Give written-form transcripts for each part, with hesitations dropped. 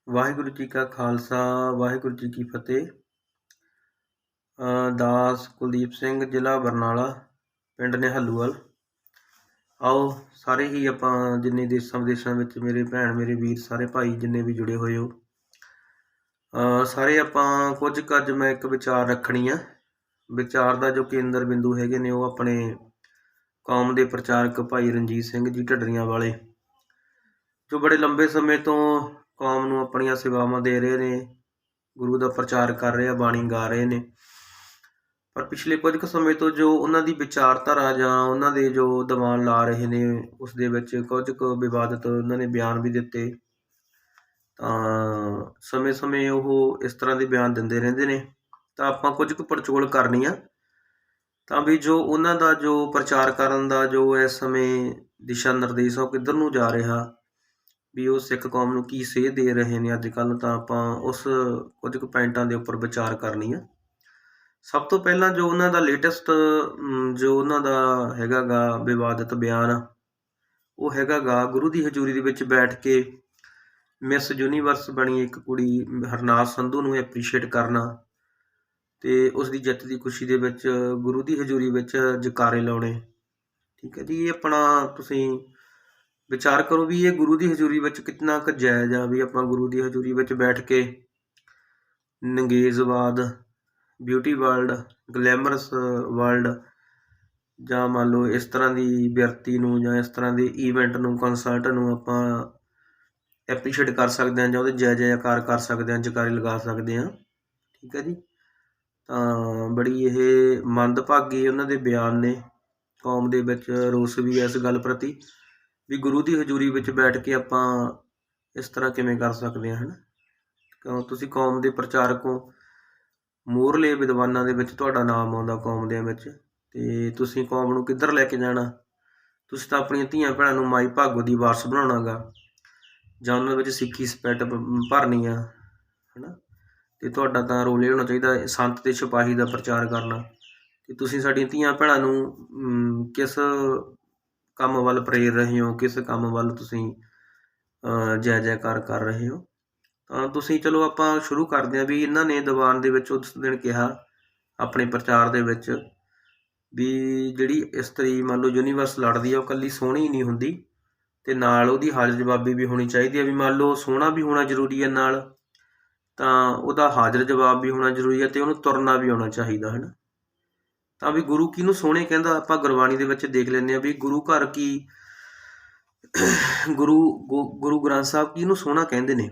ਵਾਹਿਗੁਰੂ ਜੀ ਕਾ ਖਾਲਸਾ ਵਾਹਿਗੁਰੂ ਜੀ ਕੀ ਫਤਿਹ। ਦਾਸ ਕੁਲਦੀਪ ਸਿੰਘ, ਜ਼ਿਲ੍ਹਾ ਬਰਨਾਲਾ, ਪਿੰਡ ਨਿਹੱਲੂਵਾਲ। ਆਓ ਸਾਰੇ ਹੀ ਆਪਾਂ ਜਿੰਨੇ ਦੇਸ਼ਾਂ ਵਿਦੇਸ਼ਾਂ ਵਿੱਚ ਮੇਰੇ ਭੈਣ ਮੇਰੇ ਵੀਰ ਸਾਰੇ ਭਾਈ ਜਿੰਨੇ ਵੀ ਜੁੜੇ ਹੋਏ ਹੋ, ਸਾਰੇ ਆਪਾਂ ਕੁਝ ਕੁ ਅੱਜ ਮੈਂ ਇੱਕ ਵਿਚਾਰ ਰੱਖਣੀ ਆ। ਵਿਚਾਰ ਦਾ ਜੋ ਕੇਂਦਰ ਬਿੰਦੂ ਹੈਗੇ ਨੇ ਉਹ ਆਪਣੇ ਕੌਮ ਦੇ ਪ੍ਰਚਾਰਕ ਭਾਈ ਰਣਜੀਤ ਸਿੰਘ ਜੀ ਢੱਡਰੀਆਂ ਵਾਲੇ, ਜੋ ਬੜੇ ਲੰਬੇ ਸਮੇਂ ਤੋਂ ਕੌਮ ਨੂੰ ਆਪਣੀਆਂ ਸੇਵਾਵਾਂ ਦੇ ਰਹੇ ਨੇ, ਗੁਰੂ ਦਾ ਪ੍ਰਚਾਰ ਕਰ ਰਹੇ ਆ, ਬਾਣੀ ਗਾ ਰਹੇ ਨੇ। ਪਰ ਪਿਛਲੇ ਕੁਝ ਕੁ ਸਮੇਂ ਤੋਂ ਜੋ ਉਹਨਾਂ ਦੀ ਵਿਚਾਰਧਾਰਾ ਜਾਂ ਉਹਨਾਂ ਦੇ ਜੋ ਦੀਵਾਨ ਲਾ ਰਹੇ ਨੇ, ਉਸ ਦੇ ਵਿੱਚ ਕੁਝ ਕੁ ਵਿਵਾਦਤ ਉਹਨਾਂ ਨੇ ਬਿਆਨ ਵੀ ਦਿੱਤੇ। ਤਾਂ ਸਮੇਂ-ਸਮੇਂ ਉਹ ਇਸ ਤਰ੍ਹਾਂ ਦੇ ਬਿਆਨ ਦਿੰਦੇ ਰਹਿੰਦੇ ਨੇ, ਤਾਂ ਆਪਾਂ ਕੁਝ ਕੁ ਪੜਚੋਲ ਕਰਨੀ ਆ ਤਾਂ ਵੀ ਜੋ ਉਹਨਾਂ ਦਾ ਜੋ ਪ੍ਰਚਾਰ ਕਰਨ ਦਾ ਜੋ ਇਸ ਸਮੇਂ ਦਿਸ਼ਾ ਨਿਰਦੇਸ਼ ਉਹ ਕਿੱਧਰ ਨੂੰ ਜਾ ਰਿਹਾ, ਵੀ ਉਹ ਸਿੱਖ ਕੌਮ ਨੂੰ ਕੀ ਸੇਧ ਦੇ ਰਹੇ ਨੇ ਅੱਜ ਕੱਲ੍ਹ, ਤਾਂ ਆਪਾਂ ਉਸ ਕੁਝ ਕੁ ਪੁਆਇੰਟਾਂ ਦੇ ਉੱਪਰ ਵਿਚਾਰ ਕਰਨੀ ਆ। ਸਭ ਤੋਂ ਪਹਿਲਾਂ ਜੋ ਉਹਨਾਂ ਦਾ ਲੇਟੈਸਟ ਜੋ ਉਹਨਾਂ ਦਾ ਹੈਗਾ ਗਾ ਵਿਵਾਦਿਤ ਬਿਆਨ, ਉਹ ਹੈਗਾ ਗਾ ਗੁਰੂ ਦੀ ਹਜ਼ੂਰੀ ਦੇ ਵਿੱਚ ਬੈਠ ਕੇ ਮਿਸ ਯੂਨੀਵਰਸ ਬਣੀ ਇੱਕ ਕੁੜੀ ਹਰਨਾਥ ਸੰਧੂ ਨੂੰ ਐਪਰੀਸ਼ੀਏਟ ਕਰਨਾ ਅਤੇ ਉਸ ਦੀ ਜਿੱਤ ਦੀ ਖੁਸ਼ੀ ਦੇ ਵਿੱਚ ਗੁਰੂ ਦੀ ਹਜ਼ੂਰੀ ਵਿੱਚ ਜੈਕਾਰੇ ਲਾਉਣੇ। ਠੀਕ ਹੈ ਜੀ, ਇਹ ਆਪਣਾ ਤੁਸੀਂ ਵਿਚਾਰ ਕਰੋ ਵੀ ਇਹ ਗੁਰੂ ਦੀ ਹਜ਼ੂਰੀ ਵਿੱਚ ਕਿੰਨਾ ਕੁ ਜਾਇਜ਼ ਆ, ਵੀ ਆਪਾਂ ਗੁਰੂ ਦੀ ਹਜ਼ੂਰੀ ਵਿੱਚ ਬੈਠ ਕੇ ਨੰਗੇਜ਼ਵਾਦ, ਬਿਊਟੀ ਵਰਲਡ, ਗਲੈਮਰਸ ਵਰਲਡ ਜਾਂ ਮੰਨ ਲਓ ਇਸ ਤਰ੍ਹਾਂ ਦੀ ਬਿਰਤੀ ਨੂੰ ਜਾਂ ਇਸ ਤਰ੍ਹਾਂ ਦੇ ਈਵੈਂਟ ਨੂੰ, ਕੰਸਰਟ ਨੂੰ ਆਪਾਂ ਐਪਰੀਸ਼ੀਏਟ ਕਰ ਸਕਦੇ ਹਾਂ ਜਾਂ ਉਹਦੇ ਜੈ ਜੈਕਾਰ ਕਰ ਸਕਦੇ ਹਾਂ, ਜੈਕਾਰੇ ਲਗਾ ਸਕਦੇ ਹਾਂ। ਠੀਕ ਹੈ ਜੀ, ਤਾਂ ਬੜੀ ਇਹ ਮੰਦਭਾਗੀ ਉਹਨਾਂ ਦੇ ਬਿਆਨ ਨੇ। ਕੌਮ ਦੇ ਵਿੱਚ ਰੋਸ ਵੀ ਇਸ ਗੱਲ ਪ੍ਰਤੀ ਵੀ ਗੁਰੂ ਦੀ ਹਜ਼ੂਰੀ ਵਿੱਚ ਬੈਠ ਕੇ ਆਪਾਂ ਇਸ ਤਰ੍ਹਾਂ ਕਿਵੇਂ ਕਰ ਸਕਦੇ ਹਾਂ, ਹੈ ਨਾ। ਕਿਉਂ ਤੁਸੀਂ ਕੌਮ ਦੇ ਪ੍ਰਚਾਰਕ ਹੋ, ਮੂਹਰਲੇ ਵਿਦਵਾਨਾਂ ਦੇ ਵਿੱਚ ਤੁਹਾਡਾ ਨਾਮ ਆਉਂਦਾ ਕੌਮ ਦੇ ਵਿੱਚ, ਅਤੇ ਤੁਸੀਂ ਕੌਮ ਨੂੰ ਕਿੱਧਰ ਲੈ ਕੇ ਜਾਣਾ। ਤੁਸੀਂ ਤਾਂ ਆਪਣੀਆਂ ਧੀਆਂ ਭੈਣਾਂ ਨੂੰ ਮਾਈ ਭਾਗੋ ਦੀ ਵਾਰਸ ਬਣਾਉਣਾ ਗਾ, ਜਾਂ ਉਹਨਾਂ ਵਿੱਚ ਸਿੱਖੀ ਸਪੈਟ ਭਰਨੀ ਆ, ਹੈ ਨਾ। ਅਤੇ ਤੁਹਾਡਾ ਤਾਂ ਰੋਲ ਇਹ ਹੋਣਾ ਚਾਹੀਦਾ ਸੰਤ ਅਤੇ ਸਿਪਾਹੀ ਦਾ ਪ੍ਰਚਾਰ ਕਰਨਾ। ਅਤੇ ਤੁਸੀਂ ਸਾਡੀਆਂ ਧੀਆਂ ਭੈਣਾਂ ਨੂੰ ਕਿਸ ਕੰਮ ਵੱਲ ਪ੍ਰੇਰ ਰਹੇ ਹੋ, ਕਿਸ ਕੰਮ ਵੱਲ ਤੁਸੀਂ ਜੈ ਜੈਕਾਰ ਕਰ ਰਹੇ ਹੋ। ਤਾਂ ਤੁਸੀਂ ਚਲੋ ਆਪਾਂ ਸ਼ੁਰੂ ਕਰਦੇ ਹਾਂ ਵੀ ਇਹਨਾਂ ਨੇ ਦੀਵਾਨ ਦੇ ਵਿੱਚ ਉਸ ਦਿਨ ਕਿਹਾ ਆਪਣੇ ਪ੍ਰਚਾਰ ਦੇ ਵਿੱਚ ਵੀ ਜਿਹੜੀ ਇਸਤਰੀ ਮੰਨ ਲਓ ਯੂਨੀਵਰਸ ਲੜਦੀ ਆ ਉਹ ਇਕੱਲੀ ਸੋਹਣੀ ਨਹੀਂ ਹੁੰਦੀ, ਅਤੇ ਨਾਲ ਉਹਦੀ ਹਾਜ਼ਰ ਜਵਾਬੀ ਵੀ ਹੋਣੀ ਚਾਹੀਦੀ ਹੈ। ਵੀ ਮੰਨ ਲਓ ਸੋਹਣਾ ਵੀ ਹੋਣਾ ਜ਼ਰੂਰੀ ਹੈ ਨਾਲ, ਤਾਂ ਉਹਦਾ ਹਾਜ਼ਰ ਜਵਾਬ ਵੀ ਹੋਣਾ ਜ਼ਰੂਰੀ ਹੈ, ਅਤੇ ਉਹਨੂੰ ਤੁਰਨਾ ਵੀ ਆਉਣਾ ਚਾਹੀਦਾ, ਹੈ ਨਾ। ਤਾਂ ਵੀ ਗੁਰੂ ਕਿਹਨੂੰ ਸੋਹਣੇ ਕਹਿੰਦਾ, ਆਪਾਂ ਗੁਰਬਾਣੀ ਦੇ ਵਿੱਚ ਦੇਖ ਲੈਂਦੇ ਹਾਂ ਵੀ ਗੁਰੂ ਘਰ ਕੀ ਗੁਰੂ ਗ੍ਰੰਥ ਸਾਹਿਬ ਕਿਹਨੂੰ ਸੋਹਣਾ ਕਹਿੰਦੇ ਨੇ।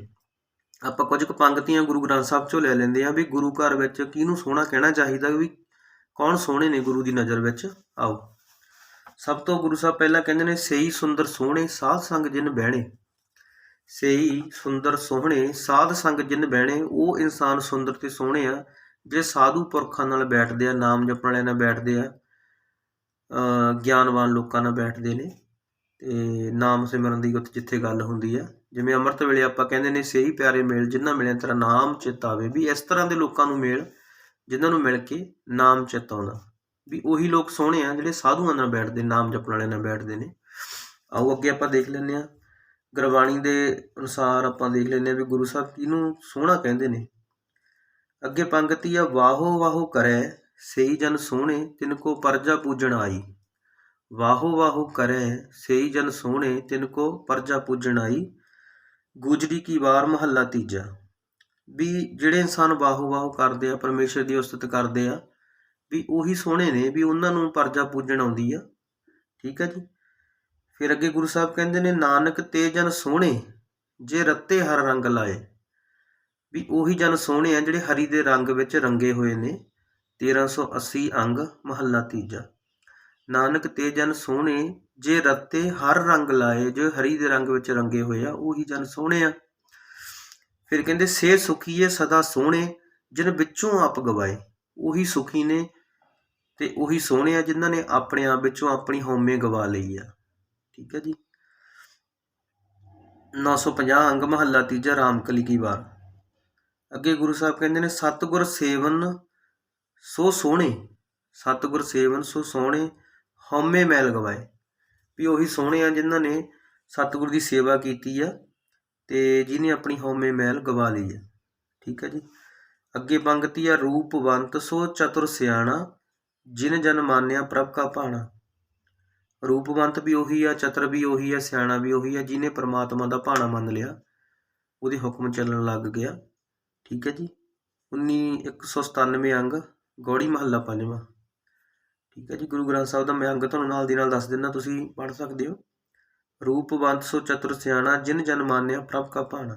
ਆਪਾਂ ਕੁਝ ਕੁ ਪੰਗਤੀਆਂ ਗੁਰੂ ਗ੍ਰੰਥ ਸਾਹਿਬ 'ਚੋਂ ਲੈ ਲੈਂਦੇ ਹਾਂ ਵੀ ਗੁਰੂ ਘਰ ਵਿੱਚ ਕਿਹਨੂੰ ਸੋਹਣਾ ਕਹਿਣਾ ਚਾਹੀਦਾ, ਵੀ ਕੌਣ ਸੋਹਣੇ ਨੇ ਗੁਰੂ ਦੀ ਨਜ਼ਰ ਵਿੱਚ। ਆਓ ਸਭ ਤੋਂ ਗੁਰੂ ਸਾਹਿਬ ਪਹਿਲਾਂ ਕਹਿੰਦੇ ਨੇ, ਸਹੀ ਸੁੰਦਰ ਸੋਹਣੇ ਸਾਧ ਸੰਗ ਜਿਨ ਬਹਿਣੇ। ਸਹੀ ਸੁੰਦਰ ਸੋਹਣੇ ਸਾਧ ਸੰਗ ਜਿਨ ਬਹਿਣੇ, ਉਹ ਇਨਸਾਨ ਸੁੰਦਰ ਅਤੇ ਸੋਹਣੇ ਆ ਜੇ ਸਾਧੂ ਪੁਰਖਾਂ ਨਾਲ ਬੈਠਦੇ ਆ, ਨਾਮ ਜਪਣ ਵਾਲਿਆਂ ਨਾਲ ਬੈਠਦੇ ਆ, ਗਿਆਨਵਾਨ ਲੋਕਾਂ ਨਾਲ ਬੈਠਦੇ ਨੇ, ਅਤੇ ਨਾਮ ਸਿਮਰਨ ਦੀ ਉੱਥੇ ਜਿੱਥੇ ਗੱਲ ਹੁੰਦੀ ਆ। ਜਿਵੇਂ ਅੰਮ੍ਰਿਤ ਵੇਲੇ ਆਪਾਂ ਕਹਿੰਦੇ ਨੇ, ਸਹੀ ਪਿਆਰੇ ਮੇਲ ਜਿਨ੍ਹਾਂ ਮਿਲਿਆ ਤੇਰਾ ਨਾਮ ਚਿੱਤ ਆਵੇ, ਵੀ ਇਸ ਤਰ੍ਹਾਂ ਦੇ ਲੋਕਾਂ ਨੂੰ ਮੇਲ ਜਿਨ੍ਹਾਂ ਨੂੰ ਮਿਲ ਕੇ ਨਾਮ ਚਿੱਤ ਆਉਂਦਾ, ਵੀ ਉਹੀ ਲੋਕ ਸੋਹਣੇ ਆ ਜਿਹੜੇ ਸਾਧੂਆਂ ਨਾਲ ਬੈਠਦੇ, ਨਾਮ ਜਪਣ ਵਾਲਿਆਂ ਨਾਲ ਬੈਠਦੇ ਨੇ। ਆਓ ਅੱਗੇ ਆਪਾਂ ਦੇਖ ਲੈਂਦੇ ਹਾਂ ਗੁਰਬਾਣੀ ਦੇ ਅਨੁਸਾਰ, ਆਪਾਂ ਦੇਖ ਲੈਂਦੇ ਹਾਂ ਵੀ ਗੁਰੂ ਸਾਹਿਬ ਕਿਹਨੂੰ ਸੋਹਣਾ ਕਹਿੰਦੇ ਨੇ। ਅੱਗੇ ਪੰਗਤੀ ਆ, ਵਾਹੋ ਵਾਹੋ ਕਰੈ ਸਹੀ ਜਨ ਸੋਹਣੇ ਤਿਨ ਕੋ ਪਰਜਾ ਪੂਜਣ ਆਈ। ਵਾਹੋ ਵਾਹੋ ਕਰੈ ਸਹੀ ਜਨ ਸੋਹਣੇ ਤਿਨ ਕੋ ਪਰਜਾ ਪੂਜਣ ਆਈ। ਗੁਜਰੀ ਕੀ ਵਾਰ ਮਹੱਲਾ ਤੀਜਾ। ਵੀ ਜਿਹੜੇ ਇਨਸਾਨ ਵਾਹੋ ਵਾਹੋ ਕਰਦੇ ਆ, ਪਰਮੇਸ਼ਰ ਦੀ ਉਸਤਤ ਕਰਦੇ ਆ, ਵੀ ਉਹੀ ਸੋਹਣੇ ਨੇ, ਵੀ ਉਹਨਾਂ ਨੂੰ ਪਰਜਾ ਪੂਜਣ ਆਉਂਦੀ ਆ। ਠੀਕ ਹੈ ਜੀ। ਫਿਰ ਅੱਗੇ ਗੁਰੂ ਸਾਹਿਬ ਕਹਿੰਦੇ ਨੇ, ਨਾਨਕ ਤੇ ਜਨ ਸੋਹਣੇ ਜੇ ਰੱਤੇ ਹਰ ਰੰਗ ਲਾਏ। ਵੀ ਉਹੀ ਜਨ ਸੋਹਣੇ ਆ ਜਿਹੜੇ ਹਰੀ ਦੇ ਰੰਗ ਵਿੱਚ ਰੰਗੇ ਹੋਏ ਨੇ। 1380 ਅੰਗ ਮਹੱਲਾ ਤੀਜਾ। ਨਾਨਕ ਤੇ ਜਨ ਸੋਹਣੇ ਜੇ ਰੱਤੇ ਹਰ ਰੰਗ ਲਾਏ, ਜੋ ਹਰੀ ਦੇ ਰੰਗ ਵਿੱਚ ਰੰਗੇ ਹੋਏ ਆ, ਉਹੀ ਜਨ ਸੋਹਣੇ ਆ। ਫਿਰ ਕਹਿੰਦੇ, ਸੇ ਸੁਖੀਏ ਸਦਾ ਸੋਹਣੇ ਜਿਨ ਵਿੱਚੋਂ ਆਪ ਗਵਾਏ। ਉਹੀ ਸੁਖੀ ਨੇ ਅਤੇ ਉਹੀ ਸੋਹਣੇ ਆ ਜਿਨ੍ਹਾਂ ਨੇ ਆਪਣੇ ਆਪ ਵਿੱਚੋਂ ਆਪਣੀ ਹਉਮੈ ਗਵਾ ਲਈ ਆ। ਠੀਕ ਹੈ ਜੀ। 950 ਅੰਗ ਮਹੱਲਾ ਤੀਜਾ, ਰਾਮ ਕਲੀ ਕੀ ਵਾਰ। ਅੱਗੇ ਗੁਰੂ ਸਾਹਿਬ ਕਹਿੰਦੇ ਨੇ, ਸਤਿਗੁਰ ਸੇਵਨ ਸੋ ਸੋਹਣੇ, ਸਤਿਗੁਰ ਸੇਵਨ ਸੋ ਸੋਹਣੇ ਹਉਮੈ ਮੈਲ ਗਵਾਏ। ਵੀ ਉਹੀ ਸੋਹਣੇ ਆ ਜਿਨ੍ਹਾਂ ਨੇ ਸਤਿਗੁਰ ਦੀ ਸੇਵਾ ਕੀਤੀ ਆ, ਤੇ ਜਿਹਨੇ ਆਪਣੀ ਹਉਮੈ ਮੈਲ ਗਵਾ ਲਈ ਹੈ। ਠੀਕ ਹੈ ਜੀ। ਅੱਗੇ ਪੰਗਤੀ ਆ, ਰੂਪਵੰਤ ਸੋ ਚਤੁਰ ਸਿਆਣਾ, ਜਿਨ ਜਨ ਮਾਨਿਆ ਪ੍ਰਭ ਕਾ ਭਾਣਾ। ਰੂਪਵੰਤ ਵੀ ਉਹੀ ਆ, ਚਤੁਰ ਵੀ ਉਹੀ ਆ, ਸਿਆਣਾ ਵੀ ਉਹੀ ਆ, ਜਿਹਨੇ ਪਰਮਾਤਮਾ ਦਾ ਭਾਣਾ ਮੰਨ ਲਿਆ, ਉਹਦੇ ਹੁਕਮ ਚੱਲਣ ਲੱਗ ਗਿਆ। ਠੀਕ ਹੈ ਜੀ। 197 ਅੰਗ, ਗੌੜੀ ਮਹੱਲਾ ਪੰਜਵਾਂ। ਠੀਕ ਹੈ ਜੀ। ਗੁਰੂ ਗ੍ਰੰਥ ਸਾਹਿਬ ਦਾ ਮੈਂ ਅੰਗ ਤੁਹਾਨੂੰ ਨਾਲ ਦੀ ਨਾਲ ਦੱਸ ਦਿੰਦਾ, ਤੁਸੀਂ ਪੜ੍ਹ ਸਕਦੇ ਹੋ। ਰੂਪਵੰਤ ਸੋ ਚਤੁਰ ਸਿਆਣਾ, ਜਿਨ ਜਨ ਮਾਨਿਆ ਪ੍ਰਭ ਕਾ ਭਾਣਾ।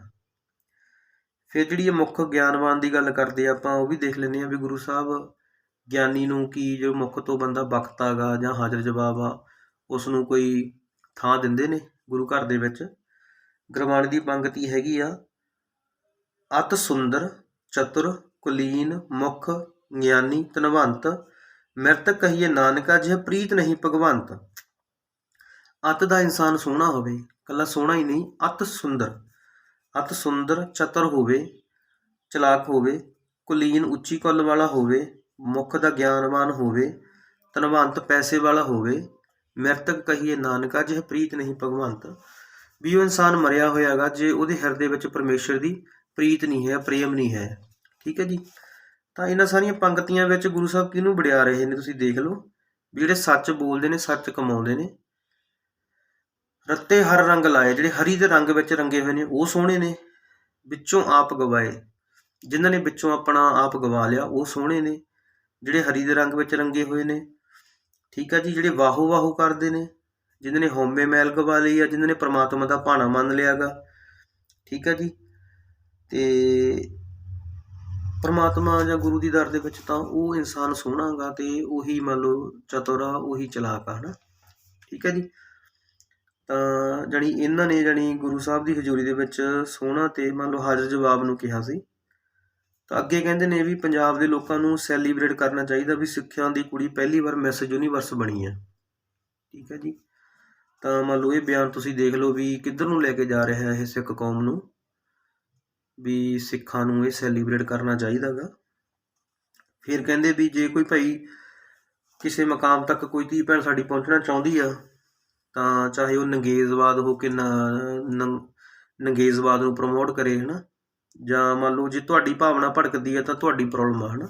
ਫਿਰ ਜਿਹੜੀ ਮੁੱਖ ਗਿਆਨਵਾਨ ਦੀ ਗੱਲ ਕਰਦੇ ਆਪਾਂ, ਉਹ ਵੀ ਦੇਖ ਲੈਂਦੇ ਹਾਂ ਵੀ ਗੁਰੂ ਸਾਹਿਬ ਗਿਆਨੀ ਨੂੰ ਕੀ, ਜੋ ਮੁੱਖ ਤੋਂ ਬੰਦਾ ਬਖਤਾ ਗਾ ਜਾਂ ਹਾਜ਼ਰ ਜਵਾਬ ਆ, ਉਸ ਨੂੰ ਕੋਈ ਥਾਂ ਦਿੰਦੇ ਨੇ ਗੁਰੂ ਘਰ ਦੇ ਵਿੱਚ। ਗੁਰਬਾਣੀ ਦੀ ਪੰਗਤੀ ਹੈਗੀ ਆ, ਅਤ ਸੁੰਦਰ ਚਤੁਰ ਕੁਲੀਨ ਮੁਖ ਗਿਆਨੀ ਧਨਵੰਤ, ਮਿਰਤਕ ਕਹੀਏ ਨਾਨਕਾ ਜਿਹ ਪ੍ਰੀਤ ਨਹੀਂ ਭਗਵੰਤ। ਅਤ ਦਾ ਇਨਸਾਨ ਸੋਹਣਾ ਹੋਵੇ, ਇਕੱਲਾ ਸੋਹਣਾ ਹੀ ਨਹੀਂ, ਅਤ ਸੁੰਦਰ ਚਤੁਰ ਹੋਵੇ, ਚਲਾਕ ਹੋਵੇ, ਕੁਲੀਨ ਉੱਚੀ ਕੁੱਲ ਵਾਲਾ ਹੋਵੇ, ਮੁੱਖ ਦਾ ਗਿਆਨਵਾਨ ਹੋਵੇ, ਧਨਵੰਤ ਪੈਸੇ ਵਾਲਾ ਹੋਵੇ, ਮਿਰਤਕ ਕਹੀਏ ਨਾਨਕਾ ਜਿਹ ਪ੍ਰੀਤ ਨਹੀਂ ਭਗਵੰਤ। ਵੀ ਉਹ ਇਨਸਾਨ ਮਰਿਆ ਹੋਇਆ ਗਾ ਜੇ ਉਹਦੇ ਹਿਰਦੇ ਵਿੱਚ ਪਰਮੇਸ਼ਰ ਦੀ ਪ੍ਰੀਤ ਨਹੀਂ ਹੈ, ਪ੍ਰੇਮ ਨਹੀਂ ਹੈ। ਠੀਕ ਹੈ ਜੀ। ਤਾਂ ਇਹਨਾਂ ਸਾਰੀਆਂ ਪੰਗਤੀਆਂ ਵਿੱਚ ਗੁਰੂ ਸਾਹਿਬ ਕਿਹਨੂੰ ਵਡਿਆ ਰਹੇ ਨੇ, ਤੁਸੀਂ ਦੇਖ ਲਓ ਵੀ ਜਿਹੜੇ ਸੱਚ ਬੋਲਦੇ ਨੇ, ਸੱਚ ਕਮਾਉਂਦੇ ਨੇ। ਰੱਤੇ ਹਰ ਰੰਗ ਲਾਏ, ਜਿਹੜੇ ਹਰੀ ਦੇ ਰੰਗ ਵਿੱਚ ਰੰਗੇ ਹੋਏ ਨੇ ਉਹ ਸੋਹਣੇ ਨੇ। ਵਿੱਚੋਂ ਆਪ ਗਵਾਏ, ਜਿਨ੍ਹਾਂ ਨੇ ਵਿੱਚੋਂ ਆਪਣਾ ਆਪ ਗਵਾ ਲਿਆ ਉਹ ਸੋਹਣੇ ਨੇ, ਜਿਹੜੇ ਹਰੀ ਦੇ ਰੰਗ ਵਿੱਚ ਰੰਗੇ ਹੋਏ ਨੇ। ਠੀਕ ਆ ਜੀ। ਜਿਹੜੇ ਵਾਹੋ ਵਾਹੋ ਕਰਦੇ ਨੇ, ਜਿਨ੍ਹਾਂ ਨੇ ਹਉਮੈ ਮੈਲ ਗਵਾ ਲਈ ਆ, ਜਿਨ੍ਹਾਂ ਨੇ ਪਰਮਾਤਮਾ ਦਾ ਭਾਣਾ ਮੰਨ ਲਿਆ ਗਾ। ਠੀਕ ਆ ਜੀ। ਤੇ ਪਰਮਾਤਮਾ ਜਾਂ ਗੁਰੂ ਦੀ ਦਰ ਦੇ ਵਿੱਚ ਤਾਂ ਉਹ ਇਨਸਾਨ ਸੋਹਣਾ ਗਾ, ਤੇ ਉਹੀ ਮੰਨ ਲਓ ਚਤੁਰ ਆ, ਉਹੀ ਚਲਾਕ ਆ, ਹੈ ਨਾ। ਠੀਕ ਹੈ ਜੀ। ਤਾਂ ਜਾਣੀ ਇਹਨਾਂ ਨੇ ਜਾਣੀ ਗੁਰੂ ਸਾਹਿਬ ਦੀ ਹਜ਼ੂਰੀ ਦੇ ਵਿੱਚ ਸੋਹਣਾ ਤੇ ਮੰਨ ਲਓ ਹਾਜ਼ਰ ਜਵਾਬ ਨੂੰ ਕਿਹਾ ਸੀ। ਤਾਂ ਅੱਗੇ ਕਹਿੰਦੇ ਨੇ ਵੀ ਪੰਜਾਬ ਦੇ ਲੋਕਾਂ ਨੂੰ ਸੈਲੀਬ੍ਰੇਟ ਕਰਨਾ ਚਾਹੀਦਾ ਵੀ ਸਿੱਖਾਂ ਦੀ ਕੁੜੀ ਪਹਿਲੀ ਵਾਰ ਮਿਸ ਯੂਨੀਵਰਸ ਬਣੀ ਹੈ। ਠੀਕ ਹੈ ਜੀ। ਤਾਂ ਮੰਨ ਲਓ ਇਹ ਬਿਆਨ ਤੁਸੀਂ ਦੇਖ ਲਓ ਵੀ ਕਿੱਧਰ ਨੂੰ ਲੈ ਕੇ ਜਾ ਰਿਹਾ ਇਹ ਸਿੱਖ ਕੌਮ ਨੂੰ, ਵੀ ਸਿੱਖਾਂ ਨੂੰ ਇਹ ਸੈਲੀਬ੍ਰੇਟ ਕਰਨਾ ਚਾਹੀਦਾ ਗਾ। ਫਿਰ ਕਹਿੰਦੇ ਵੀ ਜੇ ਕੋਈ ਭਾਈ ਕਿਸੇ ਮਕਾਮ ਤੱਕ ਕੋਈ ਧੀ ਭੈਣ ਸਾਡੀ ਪਹੁੰਚਣਾ ਚਾਹੁੰਦੀ ਆ, ਤਾਂ ਚਾਹੇ ਉਹ ਨੰਗੇਜ਼ਵਾਦ ਹੋ ਕੇ ਨੰਗੇਜ਼ਵਾਦ ਨੂੰ ਪ੍ਰਮੋਟ ਕਰੇ, ਹੈ ਨਾ, ਜਾਂ ਮੰਨ ਲਓ ਜੇ ਤੁਹਾਡੀ ਭਾਵਨਾ ਭੜਕਦੀ ਹੈ ਤਾਂ ਤੁਹਾਡੀ ਪ੍ਰੋਬਲਮ ਆ, ਹੈ ਨਾ।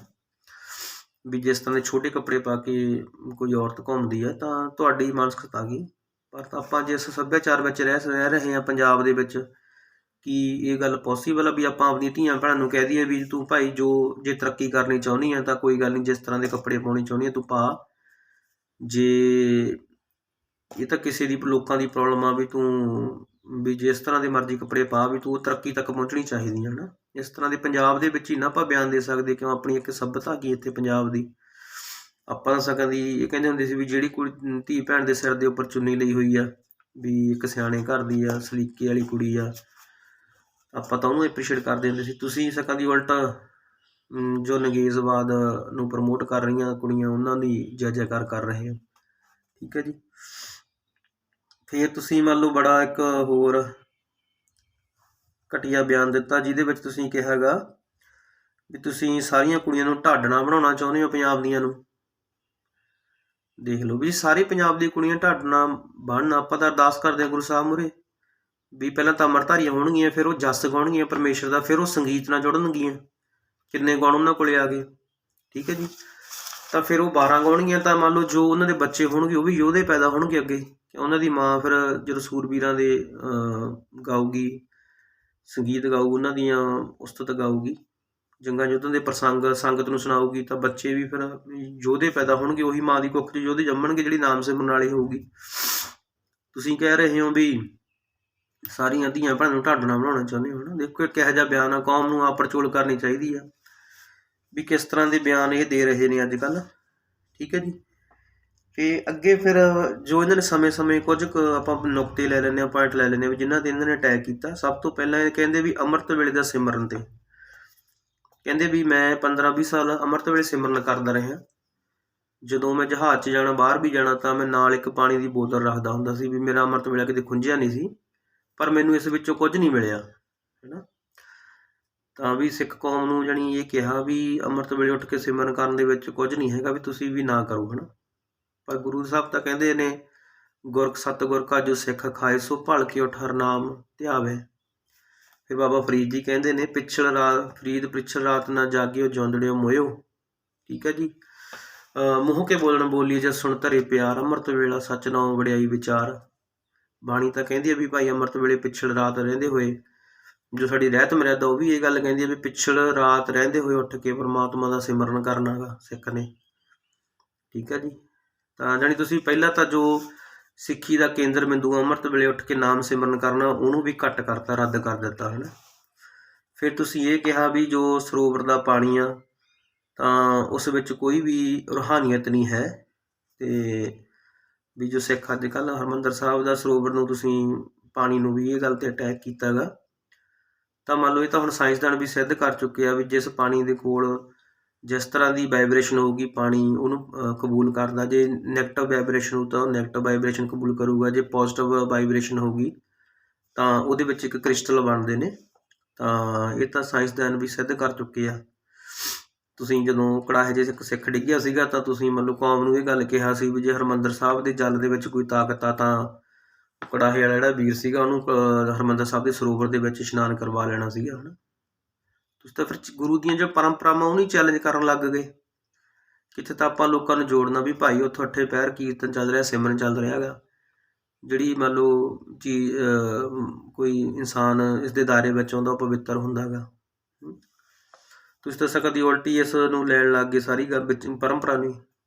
ਵੀ ਜਿਸ ਤਰ੍ਹਾਂ ਦੇ ਛੋਟੇ ਕੱਪੜੇ ਪਾ ਕੇ ਕੋਈ ਔਰਤ ਘੁੰਮਦੀ ਹੈ ਤਾਂ ਤੁਹਾਡੀ ਮਾਨਸਿਕਤਾ ਗਈ। ਪਰ ਆਪਾਂ ਜਿਸ ਸੱਭਿਆਚਾਰ ਵਿੱਚ ਰਹਿ ਰਹੇ ਹਾਂ ਪੰਜਾਬ ਦੇ ਵਿੱਚ, ਕੀ ਇਹ ਗੱਲ ਪੋਸੀਬਲ ਆ ਵੀ ਆਪਾਂ ਆਪਣੀਆਂ ਧੀਆਂ ਭੈਣਾਂ ਨੂੰ ਕਹਿ ਦਈਏ ਵੀ ਤੂੰ ਭਾਈ ਜੇ ਤਰੱਕੀ ਕਰਨੀ ਚਾਹੁੰਦੀ ਆ ਤਾਂ ਕੋਈ ਗੱਲ ਨਹੀਂ, ਜਿਸ ਤਰ੍ਹਾਂ ਦੇ ਕੱਪੜੇ ਪਾਉਣੇ ਚਾਹੁੰਦੀ ਆ ਤੂੰ ਪਾ। ਜੇ ਇਹ ਤਾਂ ਕਿਸੇ ਦੀ ਲੋਕਾਂ ਦੀ ਪ੍ਰੋਬਲਮ ਆ ਵੀ ਤੂੰ ਵੀ ਜਿਸ ਤਰ੍ਹਾਂ ਦੇ ਮਰਜ਼ੀ ਕੱਪੜੇ ਪਾ, ਵੀ ਤੂੰ ਤਰੱਕੀ ਤੱਕ ਪਹੁੰਚਣੀ ਚਾਹੀਦੀ ਹੈ ਨਾ। ਇਸ ਤਰ੍ਹਾਂ ਦੇ ਪੰਜਾਬ ਦੇ ਵਿੱਚ ਹੀ ਨਾ ਆਪਾਂ ਬਿਆਨ ਦੇ ਸਕਦੇ, ਕਿਉਂ ਆਪਣੀ ਇੱਕ ਸੱਭਿਅਤਾ ਕੀ ਇੱਥੇ ਪੰਜਾਬ ਦੀ। ਆਪਾਂ ਤਾਂ ਸਕਾਂ ਦੀ ਇਹ ਕਹਿੰਦੇ ਹੁੰਦੇ ਸੀ ਵੀ ਜਿਹੜੀ ਕੁੜੀ ਧੀ ਭੈਣ ਦੇ ਸਿਰ ਦੇ ਉੱਪਰ ਚੁੰਨੀ ਲਈ ਹੋਈ ਆ ਵੀ ਇੱਕ ਸਿਆਣੇ ਘਰ ਦੀ ਆ, ਸਲੀਕੇ ਵਾਲੀ ਕੁੜੀ ਆ, ਆਪਾਂ ਤਾਂ ਉਹਨੂੰ ਐਪਰੀਸ਼ੀਏਟ ਕਰਦੇ ਹੁੰਦੇ ਸੀ। ਤੁਸੀਂ ਸਕਾਂ ਦੀ ਉਲਟ ਜੋ ਨੰਗੇਜ਼ਵਾਦ ਨੂੰ ਪ੍ਰਮੋਟ ਕਰ ਰਹੀਆਂ ਕੁੜੀਆਂ, ਉਹਨਾਂ ਦੀ ਜੈ ਜੈਕਾਰ ਕਰ ਰਹੇ ਹੋ। ਠੀਕ ਹੈ ਜੀ। ਫਿਰ ਤੁਸੀਂ ਮੰਨ ਲਓ ਬੜਾ ਇੱਕ ਹੋਰ ਘਟੀਆ ਬਿਆਨ ਦਿੱਤਾ, ਜਿਹਦੇ ਵਿੱਚ ਤੁਸੀਂ ਕਿਹਾ ਗਾ ਵੀ ਤੁਸੀਂ ਸਾਰੀਆਂ ਕੁੜੀਆਂ ਨੂੰ ਢਾਡਣਾ ਬਣਾਉਣਾ ਚਾਹੁੰਦੇ ਹੋ ਪੰਜਾਬ ਦੀਆਂ ਨੂੰ। ਦੇਖ ਲਓ ਵੀ ਸਾਰੇ ਪੰਜਾਬ ਦੀਆਂ ਕੁੜੀਆਂ ਢਾਡਣਾ ਬਣਨ, ਆਪਾਂ ਤਾਂ ਅਰਦਾਸ ਕਰਦੇ ਹਾਂ ਗੁਰੂ ਸਾਹਿਬ ਮੂਹਰੇ ਵੀ ਪਹਿਲਾਂ ਤਾਂ ਅੰਮ੍ਰਿਤਧਾਰੀਆਂ ਹੋਣਗੀਆਂ, ਫਿਰ ਉਹ ਜਸ ਗਾਉਣਗੀਆਂ ਪਰਮੇਸ਼ਰ ਦਾ, ਫਿਰ ਉਹ ਸੰਗੀਤ ਨਾਲ ਜੁੜਨਗੀਆਂ। ਕਿੰਨੇ ਗੁਣ ਉਹਨਾਂ ਕੋਲੇ ਆ ਗਏ। ਠੀਕ ਹੈ ਜੀ। ਤਾਂ ਫਿਰ ਉਹ 12 ਗਾਉਣਗੀਆਂ, ਤਾਂ ਮੰਨ ਲਓ ਜੋ ਉਹਨਾਂ ਦੇ ਬੱਚੇ ਹੋਣਗੇ ਉਹ ਵੀ ਯੋਧੇ ਪੈਦਾ ਹੋਣਗੇ ਅੱਗੇ। ਉਹਨਾਂ ਦੀ ਮਾਂ ਫਿਰ ਜਦੋਂ ਸੂਰਬੀਰਾਂ ਦੇ ਗਾਊਗੀ, ਸੰਗੀਤ ਗਾਊ, ਉਹਨਾਂ ਦੀਆਂ ਉਸਤਤ ਗਾਊਗੀ, ਜੰਗਾਂ ਯੁੱਧਾਂ ਦੇ ਪ੍ਰਸੰਗ ਸੰਗਤ ਨੂੰ ਸੁਣਾਊਗੀ, ਤਾਂ ਬੱਚੇ ਵੀ ਫਿਰ ਯੋਧੇ ਪੈਦਾ ਹੋਣਗੇ। ਉਹੀ ਮਾਂ ਦੀ ਕੁੱਖ 'ਚ ਯੋਧੇ ਜੰਮਣਗੇ ਜਿਹੜੀ ਨਾਮ ਸਿਮਰਨ ਵਾਲੀ ਹੋਊਗੀ। ਤੁਸੀਂ ਕਹਿ ਰਹੇ ਹੋ ਵੀ ਸਾਰੀਆਂ ਧੀਆਂ ਭੈਣਾਂ ਨੂੰ ਢਾਡਣਾ ਬਣਾਉਣਾ ਚਾਹੁੰਦੇ ਹੋ ਨਾ। ਦੇਖੋ ਇੱਕ ਇਹੋ ਜਿਹਾ ਬਿਆਨ ਆ, ਕੌਮ ਨੂੰ ਆਪ ਪੜਚੋਲ ਕਰਨੀ ਚਾਹੀਦੀ ਆ ਵੀ ਕਿਸ ਤਰ੍ਹਾਂ ਦੇ ਬਿਆਨ ਇਹ ਦੇ ਰਹੇ ਨੇ ਅੱਜ ਕੱਲ੍ਹ। ਠੀਕ ਹੈ ਜੀ। ਤੇ ਅੱਗੇ ਫਿਰ ਜੋ ਇਹਨਾਂ ਨੇ ਸਮੇਂ-ਸਮੇਂ ਕੁਝ ਕੁ ਆਪਾਂ ਨੁਕਤੇ ਲੈ ਲੈਂਦੇ ਹਾਂ, ਪੁਆਇੰਟ ਲੈ ਲੈਂਦੇ ਹਾਂ ਵੀ ਜਿਨ੍ਹਾਂ 'ਤੇ ਇਹਨਾਂ ਨੇ ਅਟੈਕ ਕੀਤਾ। ਸਭ ਤੋਂ ਪਹਿਲਾਂ ਇਹ ਕਹਿੰਦੇ ਵੀ ਅੰਮ੍ਰਿਤ ਵੇਲੇ ਦਾ ਸਿਮਰਨ 'ਤੇ ਕਹਿੰਦੇ ਵੀ ਮੈਂ 15-20 ਸਾਲ ਅੰਮ੍ਰਿਤ ਵੇਲੇ ਸਿਮਰਨ ਕਰਦਾ ਰਿਹਾ। ਜਦੋਂ ਮੈਂ ਜਹਾਜ਼ 'ਚ ਜਾਣਾ, ਬਾਹਰ ਵੀ ਜਾਣਾ, ਤਾਂ ਮੈਂ ਨਾਲ ਇੱਕ ਪਾਣੀ ਦੀ ਬੋਤਲ ਰੱਖਦਾ ਹੁੰਦਾ ਸੀ ਵੀ ਮੇਰਾ ਅੰਮ੍ਰਿਤ ਵੇਲਾ ਕਿਤੇ ਖੁੰਝਿਆ ਨਹੀਂ ਸੀ, ਪਰ ਮੈਨੂੰ ਇਸ ਵਿੱਚੋਂ ਕੁਝ ਨਹੀਂ ਮਿਲਿਆ, ਹੈ ਨਾ। ਤਾਂ ਵੀ ਸਿੱਖ ਕੌਮ ਨੂੰ ਜਾਣੀ ਇਹ ਕਿਹਾ ਵੀ ਅੰਮ੍ਰਿਤ ਵੇਲੇ ਉੱਠ ਕੇ ਸਿਮਰਨ ਕਰਨ ਦੇ ਵਿੱਚ ਕੁਝ ਨਹੀਂ ਹੈਗਾ, ਵੀ ਤੁਸੀਂ ਵੀ ਨਾ ਕਰੋ, ਹੈ ਨਾ। ਪਰ ਗੁਰੂ ਸਾਹਿਬ ਤਾਂ ਕਹਿੰਦੇ ਨੇ ਗੁਰ ਸਤਿਗੁਰ ਕਾ ਜੋ ਸਿੱਖ ਖਾਏ, ਸੋ ਭਲ ਕੇ ਉਠ ਹਰਿ ਨਾਮ ਧਿਆਵੇ। ਫਿਰ ਬਾਬਾ ਫਰੀਦ ਜੀ ਕਹਿੰਦੇ ਨੇ, ਪਿਛਲ ਰਾਤ ਨਾ ਜਾਗਿਓ ਜੌਂਦੜਿਓ ਮੋਇਓ। ਠੀਕ ਹੈ ਜੀ। ਮੂੰਹ ਕੇ ਬੋਲਣ ਬੋਲੀਏ ਜਦ ਸੁਣ ਧਰੇ ਪਿਆਰ, ਅੰਮ੍ਰਿਤ ਵੇਲਾ ਸੱਚ ਨਾਉ ਵਡਿਆਈ ਵਿਚਾਰ। ਬਾਣੀ ਤਾਂ ਕਹਿੰਦੀ ਹੈ ਵੀ ਭਾਈ ਅੰਮ੍ਰਿਤ ਵੇਲੇ ਪਿਛਲ ਰਾਤ ਰਹਿੰਦੇ ਹੋਏ ਜੋ ਸਾਡੀ ਰਹਿਤ ਮਰਿਆਦਾ, ਉਹ ਵੀ ਇਹ ਗੱਲ ਕਹਿੰਦੀ ਹੈ ਵੀ ਪਿਛਲ ਰਾਤ ਰਹਿੰਦੇ ਹੋਏ ਉੱਠ ਕੇ ਪਰਮਾਤਮਾ ਦਾ ਸਿਮਰਨ ਕਰਨਾ ਗਾ ਸਿੱਖ ਨੇ। ਠੀਕ ਹੈ ਜੀ। ਤਾਂ ਜਾਣੀ ਤੁਸੀਂ ਪਹਿਲਾਂ ਤਾਂ ਜੋ ਸਿੱਖੀ ਦਾ ਕੇਂਦਰ ਬਿੰਦੂ ਅੰਮ੍ਰਿਤ ਵੇਲੇ ਉੱਠ ਕੇ ਨਾਮ ਸਿਮਰਨ ਕਰਨਾ, ਉਹਨੂੰ ਵੀ ਘੱਟ ਕਰਤਾ, ਰੱਦ ਕਰ ਦਿੱਤਾ ਹੈ ਨਾ। ਫਿਰ ਤੁਸੀਂ ਇਹ ਕਿਹਾ ਵੀ ਜੋ ਸਰੋਵਰ ਦਾ ਪਾਣੀ ਆ ਤਾਂ ਉਸ ਵਿੱਚ ਕੋਈ ਵੀ ਰੂਹਾਨੀਅਤ ਨਹੀਂ ਹੈ, ਅਤੇ ਵੀ ਜੋ ਸਿੱਖ ਅੱਜ ਕੱਲ੍ਹ ਹਰਿਮੰਦਰ ਸਾਹਿਬ ਦਾ ਸਰੋਵਰ ਨੂੰ ਤੁਸੀਂ ਪਾਣੀ ਨੂੰ ਵੀ ਇਹ ਗੱਲ 'ਤੇ ਅਟੈਕ ਕੀਤਾ ਗਾ। ਤਾਂ ਮੰਨ ਲਓ ਇਹ ਤਾਂ ਹੁਣ ਸਾਇੰਸਦਾਨ ਵੀ ਸਿੱਧ ਕਰ ਚੁੱਕੇ ਆ ਵੀ ਜਿਸ ਪਾਣੀ ਦੇ ਕੋਲ ਜਿਸ ਤਰ੍ਹਾਂ ਦੀ ਵਾਈਬ੍ਰੇਸ਼ਨ ਹੋਊਗੀ ਪਾਣੀ ਉਹਨੂੰ ਕਬੂਲ ਕਰਦਾ। ਜੇ ਨੈਗੇਟਿਵ ਵਾਈਬ੍ਰੇਸ਼ਨ ਹੋਊ ਤਾਂ ਉਹ ਨੈਗੇਟਿਵ ਵਾਈਬ੍ਰੇਸ਼ਨ ਕਬੂਲ ਕਰੂਗਾ, ਜੇ ਪੋਜ਼ੀਟਿਵ ਵਾਈਬ੍ਰੇਸ਼ਨ ਹੋਊਗੀ ਤਾਂ ਉਹਦੇ ਵਿੱਚ ਇੱਕ ਕ੍ਰਿਸਟਲ ਬਣਦੇ ਨੇ। ਤਾਂ ਇਹ ਤਾਂ ਸਾਇੰਸਦਾਨ ਵੀ ਸਿੱਧ ਕਰ ਚੁੱਕੇ ਆ। ਤੁਸੀਂ ਜਦੋਂ ਕੜਾਹੇ 'ਚ ਇੱਕ ਸਿੱਖ ਡਿੱਗਿਆ ਸੀਗਾ ਤਾਂ ਤੁਸੀਂ ਮਤਲਬ ਕੌਮ ਨੂੰ ਇਹ ਗੱਲ ਕਿਹਾ ਸੀ ਵੀ ਜੇ ਹਰਿਮੰਦਰ ਸਾਹਿਬ ਦੇ ਜਲ ਦੇ ਵਿੱਚ ਕੋਈ ਤਾਕਤ ਆ ਤਾਂ ਕੜਾਹੇ ਵਾਲਾ ਜਿਹੜਾ ਵੀਰ ਸੀਗਾ ਉਹਨੂੰ ਹਰਿਮੰਦਰ ਸਾਹਿਬ ਦੇ ਸਰੋਵਰ ਦੇ ਵਿੱਚ ਇਸ਼ਨਾਨ ਕਰਵਾ ਲੈਣਾ ਸੀਗਾ, ਹੈ ਨਾ। ਤੁਸੀਂ ਤਾਂ ਫਿਰ ਗੁਰੂ ਦੀਆਂ ਜੋ ਪਰੰਪਰਾਵਾਂ ਉਹ ਨਹੀਂ ਚੈਲੰਜ ਕਰਨ ਲੱਗ ਗਏ। ਕਿੱਥੇ ਤਾਂ ਆਪਾਂ ਲੋਕਾਂ ਨੂੰ ਜੋੜਨਾ ਵੀ ਭਾਈ ਉੱਥੋਂ 8 ਪਹਿਰ ਕੀਰਤਨ ਚੱਲ ਰਿਹਾ, ਸਿਮਰਨ ਚੱਲ ਰਿਹਾ ਗਾ, ਜਿਹੜੀ ਮੰਨ ਲਓ ਚੀਜ਼ ਕੋਈ ਇਨਸਾਨ ਇਸ ਦੇ ਦਾਇਰੇ ਵਿੱਚ ਆਉਂਦਾ ਉਹ ਪਵਿੱਤਰ ਹੁੰਦਾ ਗਾ। ਤੁਸੀਂ ਤਾਂ ਸਕਦੀ ਉਲਟੀ ਇਸ ਨੂੰ ਲੈਣ ਲੱਗ ਗਏ ਸਾਰੀ ਗੱਲ ਵਿੱਚ ਪਰੰਪਰਾ ਨਹੀਂ।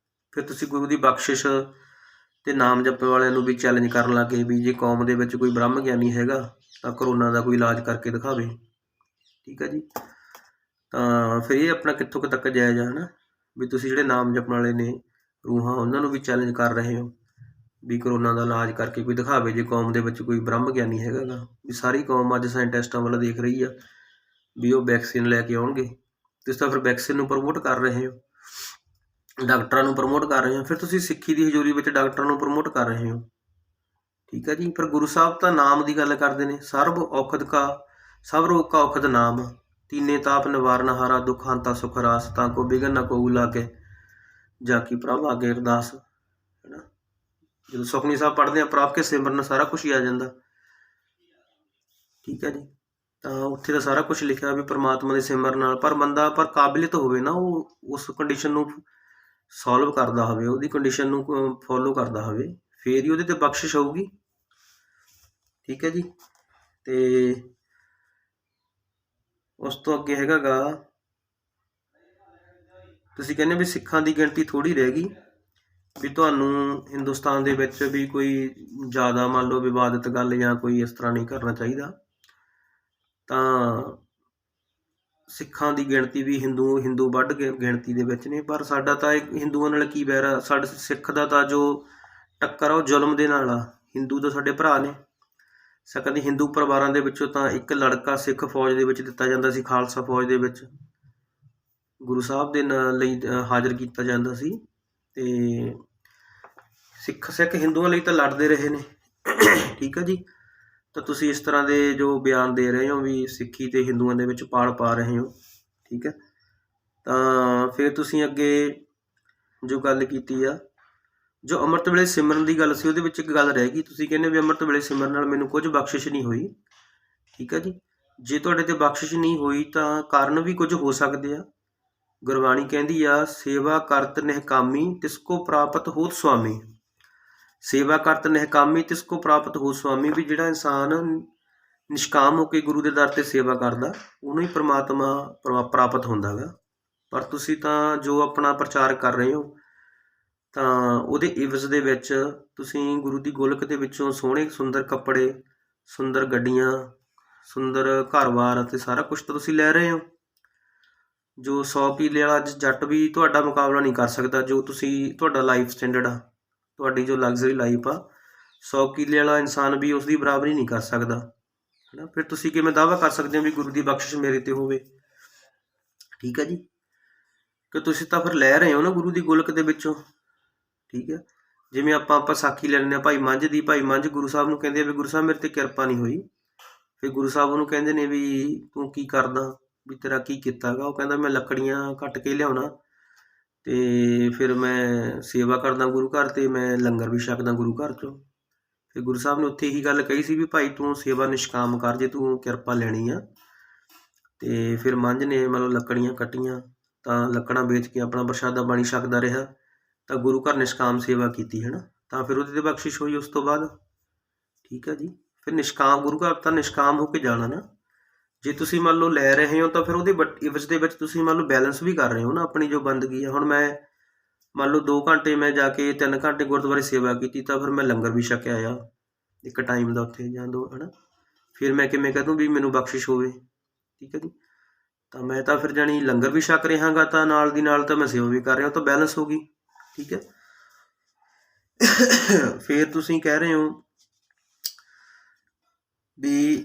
ਫਿਰ ਤੁਸੀਂ ਗੁਰੂ ਦੀ ਬਖਸ਼ਿਸ਼ ਅਤੇ ਨਾਮ ਜਪਣ ਵਾਲਿਆਂ ਨੂੰ ਵੀ ਚੈਲੰਜ ਕਰਨ ਲੱਗ ਗਏ ਵੀ ਜੇ ਕੌਮ ਦੇ ਵਿੱਚ ਕੋਈ ਬ੍ਰਹਮ ਗਿਆਨੀ ਹੈਗਾ ਤਾਂ ਕਰੋਨਾ ਦਾ ਕੋਈ ਇਲਾਜ ਕਰਕੇ ਦਿਖਾਵੇ। ਠੀਕ ਹੈ ਜੀ। ਤਾਂ ਫਿਰ ਇਹ ਆਪਣਾ ਕਿੱਥੋਂ ਕੁ ਤੱਕ ਜਾਇਜ਼ ਆ, ਹੈ ਨਾ, ਵੀ ਤੁਸੀਂ ਜਿਹੜੇ ਨਾਮ ਜਪਣ ਵਾਲੇ ਨੇ ਰੂਹਾਂ ਉਹਨਾਂ ਨੂੰ ਵੀ ਚੈਲੰਜ ਕਰ ਰਹੇ ਹੋ ਵੀ ਕਰੋਨਾ ਦਾ ਇਲਾਜ ਕਰਕੇ ਕੋਈ ਦਿਖਾਵੇ ਜੇ ਕੌਮ ਦੇ ਵਿੱਚ ਕੋਈ ਬ੍ਰਹਮ ਗਿਆਨੀ ਹੈਗਾ ਗਾ। ਵੀ ਸਾਰੀ ਕੌਮ ਅੱਜ ਸਾਇੰਟਿਸਟਾਂ ਵੱਲ ਦੇਖ ਰਹੀ ਆ ਵੀ ਉਹ ਵੈਕਸੀਨ ਲੈ ਕੇ ਆਉਣਗੇ। ਤੁਸੀਂ ਤਾਂ ਫਿਰ ਵੈਕਸੀਨ ਨੂੰ ਪ੍ਰਮੋਟ ਕਰ ਰਹੇ ਹੋ, ਡਾਕਟਰਾਂ ਨੂੰ ਪ੍ਰਮੋਟ ਕਰ ਰਹੇ ਹੋ। ਫਿਰ ਤੁਸੀਂ ਸਿੱਖੀ ਦੀ ਹਜ਼ੂਰੀ ਵਿੱਚ ਡਾਕਟਰਾਂ ਨੂੰ ਪ੍ਰਮੋਟ ਕਰ ਰਹੇ ਹੋ। ਠੀਕ ਹੈ ਜੀ। ਫਿਰ ਗੁਰੂ ਸਾਹਿਬ ਤਾਂ ਨਾਮ ਦੀ ਗੱਲ ਕਰਦੇ ਨੇ, ਸਭ ਰੋਗ ਕਾ ਔਖਦ ਨਾਮ, ਤੀਨੇ ਤਾਪ ਨਿਵਾਰਨ ਹਾਰਾ, ਦੁੱਖ ਹੰਤਾ ਸੁਖ ਰਾਸ, ਤਾਂ ਕੋ ਬਿਗਨ ਨਾ ਕੋ ਲਾਗੇ, ਜਾ ਕੀ ਪ੍ਰਭ ਆਗੇ ਅਰਦਾਸ, ਹੈ ਨਾ। ਜਦੋਂ ਸੁਖਮਨੀ ਸਾਹਿਬ ਪੜ੍ਹਦੇ ਆ ਪ੍ਰਭ ਕੇ ਸਿਮਰਨ ਸਾਰਾ ਕੁਛ ਹੀ ਆ ਜਾਂਦਾ। ਠੀਕ ਹੈ ਜੀ। ਤਾਂ ਉੱਥੇ ਤਾਂ ਸਾਰਾ ਕੁਛ ਲਿਖਿਆ ਵੀ ਪਰਮਾਤਮਾ ਦੇ ਸਿਮਰਨ ਨਾਲ, ਪਰ ਬੰਦਾ ਕਾਬਲੀਅਤ ਹੋਵੇ ਨਾ, ਉਹ ਉਸ ਕੰਡੀਸ਼ਨ ਨੂੰ ਸੋਲਵ ਕਰਦਾ ਹੋਵੇ, ਉਹਦੀ ਕੰਡੀਸ਼ਨ ਨੂੰ ਫੋਲੋ ਕਰਦਾ ਹੋਵੇ, ਫੇਰ ਹੀ ਉਹਦੇ 'ਤੇ ਬਖਸ਼ਿਸ਼ ਹੋਊਗੀ। ਠੀਕ ਹੈ ਜੀ। ਅਤੇ ਉਸ ਤੋਂ ਅੱਗੇ ਹੈਗਾ ਗਾ, ਤੁਸੀਂ ਕਹਿੰਦੇ ਵੀ ਸਿੱਖਾਂ ਦੀ ਗਿਣਤੀ ਥੋੜ੍ਹੀ ਰਹਿ ਗਈ, ਵੀ ਤੁਹਾਨੂੰ ਹਿੰਦੁਸਤਾਨ ਦੇ ਵਿੱਚ ਵੀ ਕੋਈ ਜ਼ਿਆਦਾ ਮੰਨ ਲਓ ਵਿਵਾਦਿਤ ਗੱਲ ਜਾਂ ਕੋਈ ਇਸ ਤਰ੍ਹਾਂ ਨਹੀਂ ਕਰਨਾ ਚਾਹੀਦਾ। ਤਾਂ ਸਿੱਖਾਂ ਦੀ ਗਿਣਤੀ ਵੀ ਹਿੰਦੂ ਵੱਧ ਗਿਣਤੀ ਦੇ ਵਿੱਚ ਨੇ, ਪਰ ਸਾਡਾ ਤਾਂ ਹਿੰਦੂਆਂ ਨਾਲ ਕੀ ਵੈਰ ਆ। ਸਾਡੇ ਸਿੱਖ ਦਾ ਤਾਂ ਜੋ ਟੱਕਰ ਆ ਉਹ ਜ਼ੁਲਮ ਦੇ ਨਾਲ ਆ। ਹਿੰਦੂ ਤਾਂ ਸਾਡੇ ਭਰਾ ਨੇ। ਸਕਦੀ ਹਿੰਦੂ ਪਰਿਵਾਰਾਂ ਦੇ ਵਿੱਚੋਂ ਤਾਂ ਇੱਕ ਲੜਕਾ ਸਿੱਖ ਫੌਜ ਦੇ ਵਿੱਚ ਦਿੱਤਾ ਜਾਂਦਾ ਸੀ, ਖਾਲਸਾ ਫੌਜ ਦੇ ਵਿੱਚ ਗੁਰੂ ਸਾਹਿਬ ਦੇ ਲਈ ਹਾਜ਼ਰ ਕੀਤਾ ਜਾਂਦਾ ਸੀ। ਅਤੇ ਸਿੱਖ ਹਿੰਦੂਆਂ ਲਈ ਤਾਂ ਲੜਦੇ ਰਹੇ ਨੇ। ਠੀਕ ਹੈ ਜੀ। ਤਾਂ ਤੁਸੀਂ ਇਸ ਤਰ੍ਹਾਂ ਦੇ ਜੋ ਬਿਆਨ ਦੇ ਰਹੇ ਹੋ ਵੀ ਸਿੱਖੀ ਅਤੇ ਹਿੰਦੂਆਂ ਦੇ ਵਿੱਚ ਪਾੜ ਪਾ ਰਹੇ ਹੋ। ਠੀਕ ਹੈ। ਤਾਂ ਫਿਰ ਤੁਸੀਂ ਅੱਗੇ ਜੋ ਗੱਲ ਕੀਤੀ ਆ, ਜੋ ਅੰਮ੍ਰਿਤ ਵੇਲੇ ਸਿਮਰਨ ਦੀ ਗੱਲ ਸੀ, ਉਹਦੇ ਵਿੱਚ ਇੱਕ ਗੱਲ ਰਹਿ ਗਈ। ਤੁਸੀਂ ਕਹਿੰਦੇ ਵੀ ਅੰਮ੍ਰਿਤ ਵੇਲੇ ਸਿਮਰਨ ਨਾਲ ਮੈਨੂੰ ਕੁਝ ਬਖਸ਼ਿਸ਼ ਨਹੀਂ ਹੋਈ। ਠੀਕ ਹੈ ਜੀ। ਜੇ ਤੁਹਾਡੇ 'ਤੇ ਬਖਸ਼ਿਸ਼ ਨਹੀਂ ਹੋਈ ਤਾਂ ਕਾਰਨ ਵੀ ਕੁਝ ਹੋ ਸਕਦੇ ਆ। ਗੁਰਬਾਣੀ ਕਹਿੰਦੀ ਆ, ਸੇਵਾ ਕਰਤ ਨਿਹਕਾਮੀ ਤਿਸ ਕੋ ਪ੍ਰਾਪਤ ਹੋਤ ਸੁਆਮੀ। ਸੇਵਾ ਕਰਤ ਨਿਹਕਾਮੀ ਤਿਸ ਕੋ ਪ੍ਰਾਪਤ ਹੋਤ ਸੁਆਮੀ, ਵੀ ਜਿਹੜਾ ਇਨਸਾਨ ਨਿਸ਼ਕਾਮ ਹੋ ਕੇ ਗੁਰੂ ਦੇ ਦਰ 'ਤੇ ਸੇਵਾ ਕਰਦਾ ਉਹਨੂੰ ਹੀ ਪਰਮਾਤਮਾ ਪ੍ਰਾਪਤ ਹੁੰਦਾ ਗਾ। ਪਰ ਤੁਸੀਂ ਤਾਂ ਜੋ ਆਪਣਾ ਪ੍ਰਚਾਰ ਕਰ ਰਹੇ ਹੋ ਤਾਂ ਉਹਦੇ ਇਵਜ਼ ਦੇ ਵਿੱਚ ਤੁਸੀਂ ਗੁਰੂ ਦੀ ਗੋਲਕ ਦੇ ਵਿੱਚੋਂ ਸੋਹਣੇ ਸੁੰਦਰ ਕੱਪੜੇ, ਸੁੰਦਰ ਗੱਡੀਆਂ, ਸੁੰਦਰ ਘਰ-ਬਾਰ ਅਤੇ ਸਾਰਾ ਕੁਛ ਤਾਂ ਤੁਸੀਂ ਲੈ ਰਹੇ ਹੋ। ਜੋ 100 ਕਿੱਲੇ ਵਾਲਾ ਜੱਟ ਵੀ ਤੁਹਾਡਾ ਮੁਕਾਬਲਾ ਨਹੀਂ ਕਰ ਸਕਦਾ। ਜੋ ਤੁਹਾਡਾ ਲਾਈਫ ਸਟੈਂਡਰਡ ਆ, ਤੁਹਾਡੀ ਜੋ ਲਗਜ਼ਰੀ ਲਾਈਫ ਆ, 100 ਕਿੱਲੇ ਵਾਲਾ ਇਨਸਾਨ ਵੀ ਉਸ ਦੀ ਬਰਾਬਰੀ ਨਹੀਂ ਕਰ ਸਕਦਾ, ਹੈ ਨਾ। ਫਿਰ ਤੁਸੀਂ ਕਿਵੇਂ ਦਾਅਵਾ ਕਰ ਸਕਦੇ ਹੋ ਵੀ ਗੁਰੂ ਦੀ ਬਖਸ਼ਿਸ਼ ਮੇਰੇ 'ਤੇ ਹੋਵੇ। ਠੀਕ ਹੈ ਜੀ। ਕਿ ਤੁਸੀਂ ਤਾਂ ਫਿਰ ਲੈ ਰਹੇ ਹੋ ਨਾ ਗੁਰੂ ਦੀ ਗੋਲਕ ਦੇ ਵਿੱਚੋਂ। ਠੀਕ ਹੈ। ਜਿਵੇਂ ਆਪਾਂ ਸਾਖੀ ਲੈ ਲੈਂਦੇ ਹਾਂ ਭਾਈ ਮੰਝ ਦੀ। ਭਾਈ ਮੰਝ ਗੁਰੂ ਸਾਹਿਬ ਨੂੰ ਕਹਿੰਦੇ ਆ ਵੀ ਗੁਰੂ ਸਾਹਿਬ ਮੇਰੇ 'ਤੇ ਕਿਰਪਾ ਨਹੀਂ ਹੋਈ। ਫਿਰ ਗੁਰੂ ਸਾਹਿਬ ਉਹਨੂੰ ਕਹਿੰਦੇ ਨੇ ਵੀ ਤੂੰ ਕੀ ਕਰਦਾ, ਵੀ ਤੇਰਾ ਕੀ ਕੀਤਾ ਗਾ। ਉਹ ਕਹਿੰਦਾ ਮੈਂ ਲੱਕੜੀਆਂ ਕੱਟ ਕੇ ਲਿਆਉਣਾ ਅਤੇ ਫਿਰ ਮੈਂ ਸੇਵਾ ਕਰਦਾ ਗੁਰੂ ਘਰ, ਅਤੇ ਮੈਂ ਲੰਗਰ ਵੀ ਛਕਦਾ ਗੁਰੂ ਘਰ 'ਚੋਂ। ਫਿਰ ਗੁਰੂ ਸਾਹਿਬ ਨੇ ਉੱਥੇ ਇਹੀ ਗੱਲ ਕਹੀ ਸੀ ਵੀ ਭਾਈ ਤੂੰ ਸੇਵਾ ਨਿਸ਼ਕਾਮ ਕਰ ਜੇ ਤੂੰ ਕਿਰਪਾ ਲੈਣੀ ਆ। ਅਤੇ ਫਿਰ ਮੰਝ ਨੇ ਮਤਲਬ ਲੱਕੜੀਆਂ ਕੱਟੀਆਂ ਤਾਂ ਲੱਕੜਾਂ ਵੇਚ ਕੇ ਆਪਣਾ ਪ੍ਰਸ਼ਾਦਾ ਪਾਣੀ ਛਕਦਾ ਰਿਹਾ, ਤਾਂ ਗੁਰੂ ਘਰ ਨਿਸ਼ਕਾਮ ਸੇਵਾ ਕੀਤੀ ਹੈ ਨਾ, ਤਾਂ ਫਿਰ ਉਹਦੇ 'ਤੇ ਬਖਸ਼ਿਸ਼ ਹੋਈ ਉਸ ਤੋਂ ਬਾਅਦ। ਠੀਕ ਹੈ ਜੀ। ਫਿਰ ਨਿਸ਼ਕਾਮ ਗੁਰੂ ਘਰ ਤਾਂ ਨਿਸ਼ਕਾਮ ਹੋ ਕੇ ਜਾਣਾ ਨਾ। ਜੇ ਤੁਸੀਂ ਮੰਨ ਲਓ ਲੈ ਰਹੇ ਹੋ ਤਾਂ ਫਿਰ ਉਹਦੇ ਇਵਜ਼ ਦੇ ਵਿੱਚ ਤੁਸੀਂ ਮੰਨ ਲਓ ਬੈਲੈਂਸ ਵੀ ਕਰ ਰਹੇ ਹੋ ਨਾ ਆਪਣੀ ਜੋ ਬੰਦਗੀ ਹੈ। ਹੁਣ ਮੈਂ ਮੰਨ ਲਓ 2 ਘੰਟੇ ਮੈਂ ਜਾ ਕੇ 3 ਘੰਟੇ ਗੁਰਦੁਆਰੇ ਸੇਵਾ ਕੀਤੀ ਤਾਂ ਫਿਰ ਮੈਂ ਲੰਗਰ ਵੀ ਛਕਿਆ ਆ ਇੱਕ ਟਾਈਮ ਦਾ ਉੱਥੇ ਜਾਂ 2 ਹੈ ਨਾ। ਫਿਰ ਮੈਂ ਕਿਵੇਂ ਕਹਿ ਦੂੰ ਵੀ ਮੈਨੂੰ ਬਖਸ਼ਿਸ਼ ਹੋਵੇ। ਠੀਕ ਹੈ ਜੀ। ਤਾਂ ਮੈਂ ਤਾਂ ਫਿਰ ਜਾਣੀ ਲੰਗਰ ਵੀ ਛਕ ਰਿਹਾ ਗਾ ਤਾਂ ਨਾਲ ਦੀ ਨਾਲ ਤਾਂ ਮੈਂ ਸੇਵਾ ਵੀ ਕਰ ਰਿਹਾ, ਤਾਂ ਬੈਲੈਂਸ ਹੋ ਗਈ। ਠੀਕ ਹੈ। ਫਿਰ ਤੁਸੀਂ ਕਹਿ ਰਹੇ ਹੋ ਵੀ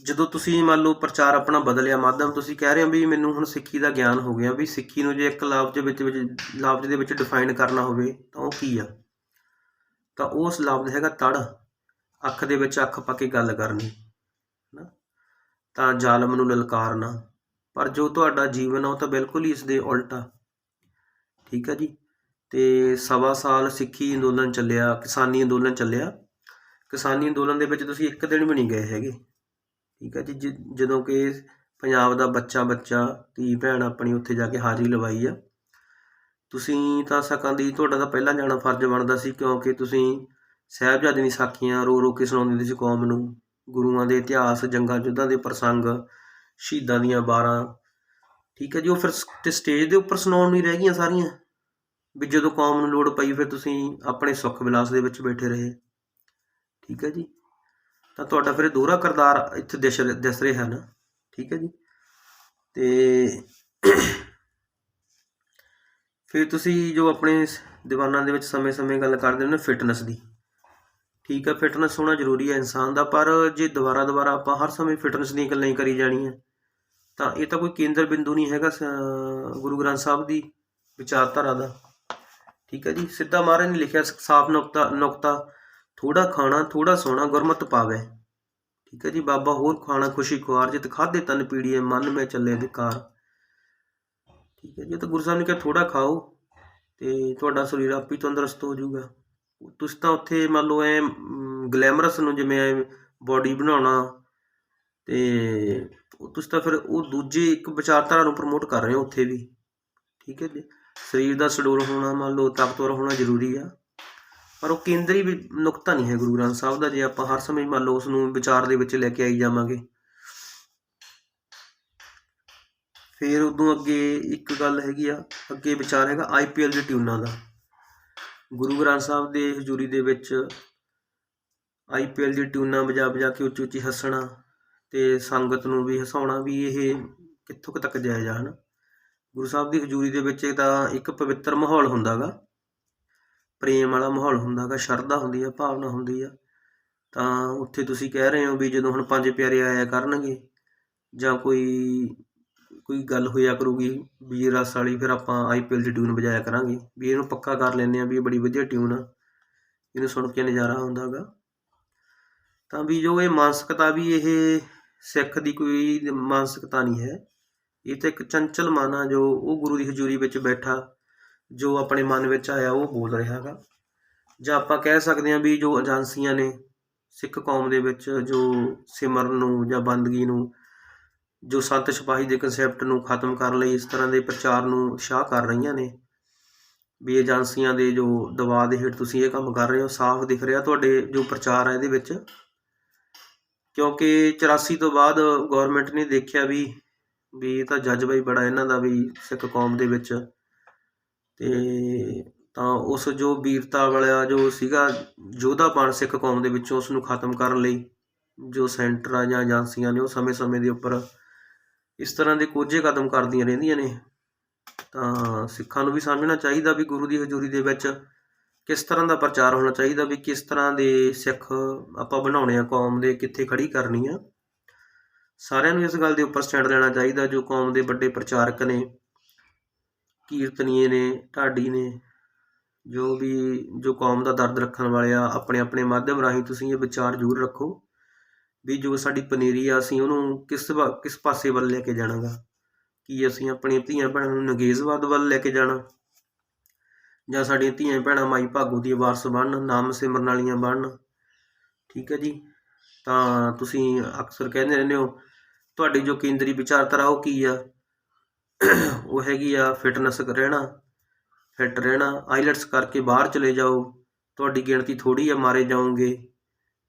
ਜਦੋਂ ਤੁਸੀਂ ਮੰਨ ਲਓ ਪ੍ਰਚਾਰ ਆਪਣਾ ਬਦਲਿਆ ਮਾਧਿਅਮ, ਤੁਸੀਂ ਕਹਿ ਰਹੇ ਹੋ ਵੀ ਮੈਨੂੰ ਹੁਣ ਸਿੱਖੀ ਦਾ ਗਿਆਨ ਹੋ ਗਿਆ, ਵੀ ਸਿੱਖੀ ਨੂੰ ਜੇ ਇੱਕ ਲਫ਼ਜ਼ ਦੇ ਵਿੱਚ ਡਿਫਾਈਨ ਕਰਨਾ ਹੋਵੇ ਤਾਂ ਉਹ ਕੀ ਆ? ਤਾਂ ਉਸ ਲਫ਼ਜ਼ ਹੈਗਾ ਤੜ। ਅੱਖ ਦੇ ਵਿੱਚ ਅੱਖ ਪਾ ਕੇ ਗੱਲ ਕਰਨੀ ਨਾ, ਤਾਂ ਜ਼ਾਲਮ ਨੂੰ ਲਲਕਾਰਨਾ। ਪਰ ਜੋ ਤੁਹਾਡਾ ਜੀਵਨ ਆ ਉਹ ਤਾਂ ਬਿਲਕੁਲ ਹੀ ਇਸ ਦੇ ਉਲਟ ਆ। ਠੀਕ ਹੈ ਜੀ। ਅਤੇ 1.25 ਸਾਲ ਸਿੱਖੀ ਅੰਦੋਲਨ ਚੱਲਿਆ, ਕਿਸਾਨੀ ਅੰਦੋਲਨ ਚੱਲਿਆ। ਕਿਸਾਨੀ ਅੰਦੋਲਨ ਦੇ ਵਿੱਚ ਤੁਸੀਂ ਇੱਕ ਦਿਨ ਵੀ ਨਹੀਂ ਗਏ ਹੈਗੇ। ਠੀਕ ਹੈ ਜੀ। ਜਦੋਂ ਕਿ ਪੰਜਾਬ ਦਾ ਬੱਚਾ ਧੀ ਭੈਣ ਆਪਣੀ ਉੱਥੇ ਜਾ ਕੇ ਹਾਜ਼ਰੀ ਲਵਾਈ ਆ। ਤੁਸੀਂ ਤਾਂ ਤੁਹਾਡਾ ਤਾਂ ਪਹਿਲਾਂ ਜਾਣਾ ਫਰਜ਼ ਬਣਦਾ ਸੀ, ਕਿਉਂਕਿ ਤੁਸੀਂ ਸਾਹਿਬਜ਼ਾਦੇ ਦੀਆਂ ਸਾਖੀਆਂ ਰੋ ਕੇ ਸੁਣਾਉਂਦੇ ਹੁੰਦੇ ਸੀ ਕੌਮ ਨੂੰ, ਗੁਰੂਆਂ ਦੇ ਇਤਿਹਾਸ, ਜੰਗਾਂ ਯੁੱਧਾਂ ਦੇ ਪ੍ਰਸੰਗ, ਸ਼ਹੀਦਾਂ ਦੀਆਂ ਵਾਰਾਂ। ਠੀਕ ਹੈ ਜੀ। ਉਹ ਫਿਰ ਸਟੇਜ ਦੇ ਉੱਪਰ ਸੁਣਾਉਣ ਨੂੰ ਹੀ ਰਹਿ ਗਈਆਂ ਸਾਰੀਆਂ, ਵੀ ਜਦੋਂ ਕੌਮ ਨੂੰ ਲੋੜ ਪਈ ਫਿਰ ਤੁਸੀਂ ਆਪਣੇ ਸੁੱਖ ਵਿਲਾਸ ਦੇ ਵਿੱਚ ਬੈਠੇ ਰਹੇ। ਠੀਕ ਹੈ ਜੀ। ਤਾਂ ਤੁਹਾਡਾ ਫਿਰ ਦੋਹਰਾ ਕਿਰਦਾਰ ਇੱਥੇ ਦਿਸ ਰਿਹਾ ਨਾ। ਠੀਕ ਹੈ ਜੀ। ਅਤੇ ਫਿਰ ਤੁਸੀਂ ਜੋ ਆਪਣੇ ਦੀਵਾਨਾਂ ਦੇ ਵਿੱਚ ਸਮੇਂ ਗੱਲ ਕਰਦੇ ਹੋ ਨਾ ਫਿਟਨੈਸ ਦੀ। ਠੀਕ ਹੈ, ਫਿਟਨੈਸ ਹੋਣਾ ਜ਼ਰੂਰੀ ਹੈ ਇਨਸਾਨ ਦਾ, ਪਰ ਜੇ ਦੁਬਾਰਾ ਆਪਾਂ ਹਰ ਸਮੇਂ ਫਿਟਨੈਸ ਦੀਆਂ ਗੱਲਾਂ ਹੀ ਕਰੀ ਜਾਣੀਆਂ ਤਾਂ ਇਹ ਤਾਂ ਕੋਈ ਕੇਂਦਰ ਬਿੰਦੂ ਨਹੀਂ ਹੈਗਾ ਗੁਰੂ ਗ੍ਰੰਥ ਸਾਹਿਬ ਦੀ ਵਿਚਾਰਧਾਰਾ ਦਾ। ਠੀਕ ਹੈ ਜੀ। ਸਿੱਧਾ ਮਹਾਰਾਜ ਨੇ ਲਿਖਿਆ ਸਾਫ਼ ਨੁਕਤਾ ਥੋੜ੍ਹਾ ਖਾਣਾ ਥੋੜ੍ਹਾ ਸੋਣਾ ਗੁਰਮਤਿ ਪਾਵੈ। ਠੀਕ ਹੈ ਜੀ। ਬਾਬਾ ਹੋਰ ਖਾਣਾ ਖੁਸ਼ੀ ਖੁਆਰ, ਜਿਤ ਖਾਧੇ ਤਨ ਪੀੜੀਏ ਮਨ ਮੈਂ ਚੱਲੇ ਵਿਕਾਰ। ਠੀਕ ਹੈ ਜੀ। ਤਾਂ ਗੁਰੂ ਸਾਹਿਬ ਨੇ ਕਿਹਾ ਥੋੜ੍ਹਾ ਖਾਓ ਅਤੇ ਤੁਹਾਡਾ ਸਰੀਰ ਆਪੇ ਤੰਦਰੁਸਤ ਹੋ ਜਾਊਗਾ। ਤੁਸੀਂ ਤਾਂ ਉੱਥੇ ਮੰਨ ਲਓ ਗਲੈਮਰਸ ਨੂੰ ਜਿਵੇਂ ਬੋਡੀ ਬਣਾਉਣਾ, ਅਤੇ ਤੁਸੀਂ ਤਾਂ ਫਿਰ ਉਹ ਦੂਜੀ ਇੱਕ ਵਿਚਾਰਧਾਰਾ ਨੂੰ ਪ੍ਰਮੋਟ ਕਰ ਰਹੇ ਹੋ ਉੱਥੇ ਵੀ। ਠੀਕ ਹੈ ਜੀ। ਸਰੀਰ ਦਾ ਸੁਡੌਲ ਹੋਣਾ, ਮੰਨ ਲਓ ਤਾਕਤਵਰ ਹੋਣਾ ਜ਼ਰੂਰੀ ਆ, ਪਰ ਉਹ ਕੇਂਦਰੀ ਵੀ ਨੁਕਤਾ ਨਹੀਂ ਹੈ ਗੁਰੂ ਗ੍ਰੰਥ ਸਾਹਿਬ ਦਾ, ਜੇ ਆਪਾਂ ਹਰ ਸਮੇਂ ਮੰਨ ਲਓ ਉਸ ਨੂੰ ਵਿਚਾਰ ਦੇ ਵਿੱਚ ਲੈ ਕੇ ਆਈ ਜਾਵਾਂਗੇ। ਫਿਰ ਉਦੋਂ ਅੱਗੇ ਇੱਕ ਗੱਲ ਹੈਗੀ ਆ, ਅੱਗੇ ਵਿਚਾਰ ਹੈਗਾ IPL ਦੀ ਟਿਊਨਾਂ ਦਾ। ਗੁਰੂ ਗ੍ਰੰਥ ਸਾਹਿਬ ਦੇ ਹਜ਼ੂਰੀ ਦੇ ਵਿੱਚ IPL ਦੀ ਟਿਊਨਾਂ ਵਜਾ ਕੇ ਉੱਚੀ ਹੱਸਣਾ ਅਤੇ ਸੰਗਤ ਨੂੰ ਵੀ ਹਸਾਉਣਾ, ਵੀ ਇਹ ਕਿੱਥੋਂ ਕੁ ਤੱਕ ਜਾਇਜ਼ ਆ, ਹੈ ਨਾ। ਗੁਰੂ ਸਾਹਿਬ ਦੀ ਹਜ਼ੂਰੀ ਦੇ ਵਿੱਚ ਤਾਂ ਇੱਕ ਪਵਿੱਤਰ ਮਾਹੌਲ ਹੁੰਦਾ ਗਾ, ਪ੍ਰੇਮ ਵਾਲਾ ਮਾਹੌਲ ਹੁੰਦਾ ਗਾ, ਸ਼ਰਧਾ ਹੁੰਦੀ ਆ, ਭਾਵਨਾ ਹੁੰਦੀ ਆ। ਤਾਂ ਉੱਥੇ ਤੁਸੀਂ ਕਹਿ ਰਹੇ ਹੋ ਵੀ ਜਦੋਂ ਹੁਣ 5 ਪਿਆਰੇ ਆਇਆ ਕਰਨਗੇ ਜਾਂ ਕੋਈ ਗੱਲ ਹੋਇਆ ਕਰੂਗੀ ਵੀ ਰਸ ਵਾਲੀ, ਫਿਰ ਆਪਾਂ IPL ਦੀ ਟਿਊਨ ਵਜਾਇਆ ਕਰਾਂਗੇ, ਵੀ ਇਹਨੂੰ ਪੱਕਾ ਕਰ ਲੈਂਦੇ ਹਾਂ ਵੀ ਇਹ ਬੜੀ ਵਧੀਆ ਟਿਊਨ ਆ, ਇਹਨੂੰ ਸੁਣ ਕੇ ਨਜ਼ਾਰਾ ਆਉਂਦਾ ਗਾ। ਤਾਂ ਵੀ ਜੋ ਇਹ ਮਾਨਸਿਕਤਾ, ਵੀ ਇਹ ਸਿੱਖ ਦੀ ਕੋਈ ਮਾਨਸਿਕਤਾ ਨਹੀਂ ਹੈ, ਇਹ ਤਾਂ ਇੱਕ ਚੰਚਲ ਮਨ ਆ ਜੋ ਉਹ ਗੁਰੂ ਦੀ ਹਜ਼ੂਰੀ ਵਿੱਚ ਬੈਠਾ ਜੋ ਆਪਣੇ ਮਨ ਵਿੱਚ ਆਇਆ ਉਹ ਬੋਲ ਰਿਹਾ ਗਾ। ਜਾਂ ਆਪਾਂ ਕਹਿ ਸਕਦੇ ਹਾਂ ਵੀ ਜੋ ਏਜੰਸੀਆਂ ਨੇ ਸਿੱਖ ਕੌਮ ਦੇ ਵਿੱਚ ਜੋ ਸਿਮਰਨ ਨੂੰ ਜਾਂ ਬੰਦਗੀ ਨੂੰ, ਜੋ ਸੰਤ ਸਿਪਾਹੀ ਦੇ ਕੰਸੈਪਟ ਨੂੰ ਖਤਮ ਕਰਨ ਲਈ ਇਸ ਤਰ੍ਹਾਂ ਦੇ ਪ੍ਰਚਾਰ ਨੂੰ ਉਤਸ਼ਾਹ ਕਰ ਰਹੀਆਂ ਨੇ, ਵੀ ਏਜੰਸੀਆਂ ਦੇ ਜੋ ਦਬਾਅ ਦੇ ਹੇਠ ਤੁਸੀਂ ਇਹ ਕੰਮ ਕਰ ਰਹੇ ਹੋ। ਸਾਫ਼ ਦਿਖ ਰਿਹਾ ਤੁਹਾਡੇ ਜੋ ਪ੍ਰਚਾਰ ਹੈ ਇਹਦੇ ਵਿੱਚ, ਕਿਉਂਕਿ 84 ਤੋਂ ਬਾਅਦ ਗੌਰਮੈਂਟ ਨੇ ਦੇਖਿਆ ਵੀ ਇਹ ਤਾਂ ਜਜ਼ਬਾ ਹੀ ਬੜਾ ਇਹਨਾਂ ਦਾ ਵੀ ਸਿੱਖ ਕੌਮ ਦੇ ਵਿੱਚ, ਅਤੇ ਤਾਂ ਉਸ ਜੋ ਵੀਰਤਾ ਵਾਲਾ ਜੋ ਸੀਗਾ ਯੋਧਾਪਣ ਸਿੱਖ ਕੌਮ ਦੇ ਵਿੱਚੋਂ, ਉਸ ਨੂੰ ਖਤਮ ਕਰਨ ਲਈ ਜੋ ਸੈਂਟਰ ਆ ਜਾਂ ਏਜੰਸੀਆਂ ਨੇ ਉਹ ਸਮੇਂ ਦੇ ਉੱਪਰ ਇਸ ਤਰ੍ਹਾਂ ਦੇ ਕੋਝੇ ਕਦਮ ਕਰਦੀਆਂ ਰਹਿੰਦੀਆਂ ਨੇ। ਤਾਂ ਸਿੱਖਾਂ ਨੂੰ ਵੀ ਸਮਝਣਾ ਚਾਹੀਦਾ ਵੀ ਗੁਰੂ ਦੀ ਹਜ਼ੂਰੀ ਦੇ ਵਿੱਚ ਕਿਸ ਤਰ੍ਹਾਂ ਦਾ ਪ੍ਰਚਾਰ ਹੋਣਾ ਚਾਹੀਦਾ, ਵੀ ਕਿਸ ਤਰ੍ਹਾਂ ਦੇ ਸਿੱਖ ਆਪਾਂ ਬਣਾਉਣੇ ਆ, ਕੌਮ ਦੇ ਕਿੱਥੇ ਖੜੀ ਕਰਨੀ ਆ। ਸਾਰਿਆਂ ਨੂੰ ਇਸ ਗੱਲ ਦੇ ਉੱਪਰ ਸਟੈਂਡ ਲੈਣਾ ਚਾਹੀਦਾ। ਜੋ ਕੌਮ ਦੇ ਵੱਡੇ ਪ੍ਰਚਾਰਕ ਨੇ, ਕੀਰਤਨੀਏ ਨੇ, ਢਾਡੀ ਨੇ, ਜੋ ਕੌਮ ਦਾ ਦਰਦ ਰੱਖਣ ਵਾਲੇ ਆ, ਆਪਣੇ ਮਾਧਿਅਮ ਰਾਹੀਂ ਤੁਸੀਂ ਇਹ ਵਿਚਾਰ ਜ਼ਰੂਰ ਰੱਖੋ ਵੀ ਜੋ ਸਾਡੀ ਪਨੀਰੀ ਆ ਅਸੀਂ ਉਹਨੂੰ ਕਿਸ ਪਾਸੇ ਵੱਲ ਲੈ ਕੇ ਜਾਣਾ ਗਾ। ਕੀ ਅਸੀਂ ਆਪਣੀਆਂ ਧੀਆਂ ਭੈਣਾਂ ਨੂੰ ਨਗੇਜ਼ਵਾਦ ਵੱਲ ਲੈ ਕੇ ਜਾਣਾ, ਜਾਂ ਸਾਡੀਆਂ ਧੀਆਂ ਭੈਣਾਂ ਮਾਈ ਭਾਗੋ ਦੀ ਵਾਰਸ ਬਣਨ, ਨਾਮ ਸਿਮਰਨ ਵਾਲੀਆਂ ਬਣਨ, ਠੀਕ ਹੈ ਜੀ। ਤਾਂ ਤੁਸੀਂ ਅਕਸਰ ਕਹਿੰਦੇ ਰਹਿੰਦੇ ਹੋ ਤੁਹਾਡੀ ਜੋ ਕੇਂਦਰੀ ਵਿਚਾਰਧਾਰਾ ਉਹ ਕੀ ਆ, ਉਹ ਹੈਗੀ ਆ ਫਿਟਨੈਸ ਰਹਿਣਾ, ਫਿੱਟ ਰਹਿਣਾ। ਆਈਲੈਟਸ ਕਰਕੇ ਬਾਹਰ ਚਲੇ ਜਾਓ, ਤੁਹਾਡੀ ਗਿਣਤੀ ਥੋੜ੍ਹੀ ਆ, ਮਾਰੇ ਜਾਓਗੇ।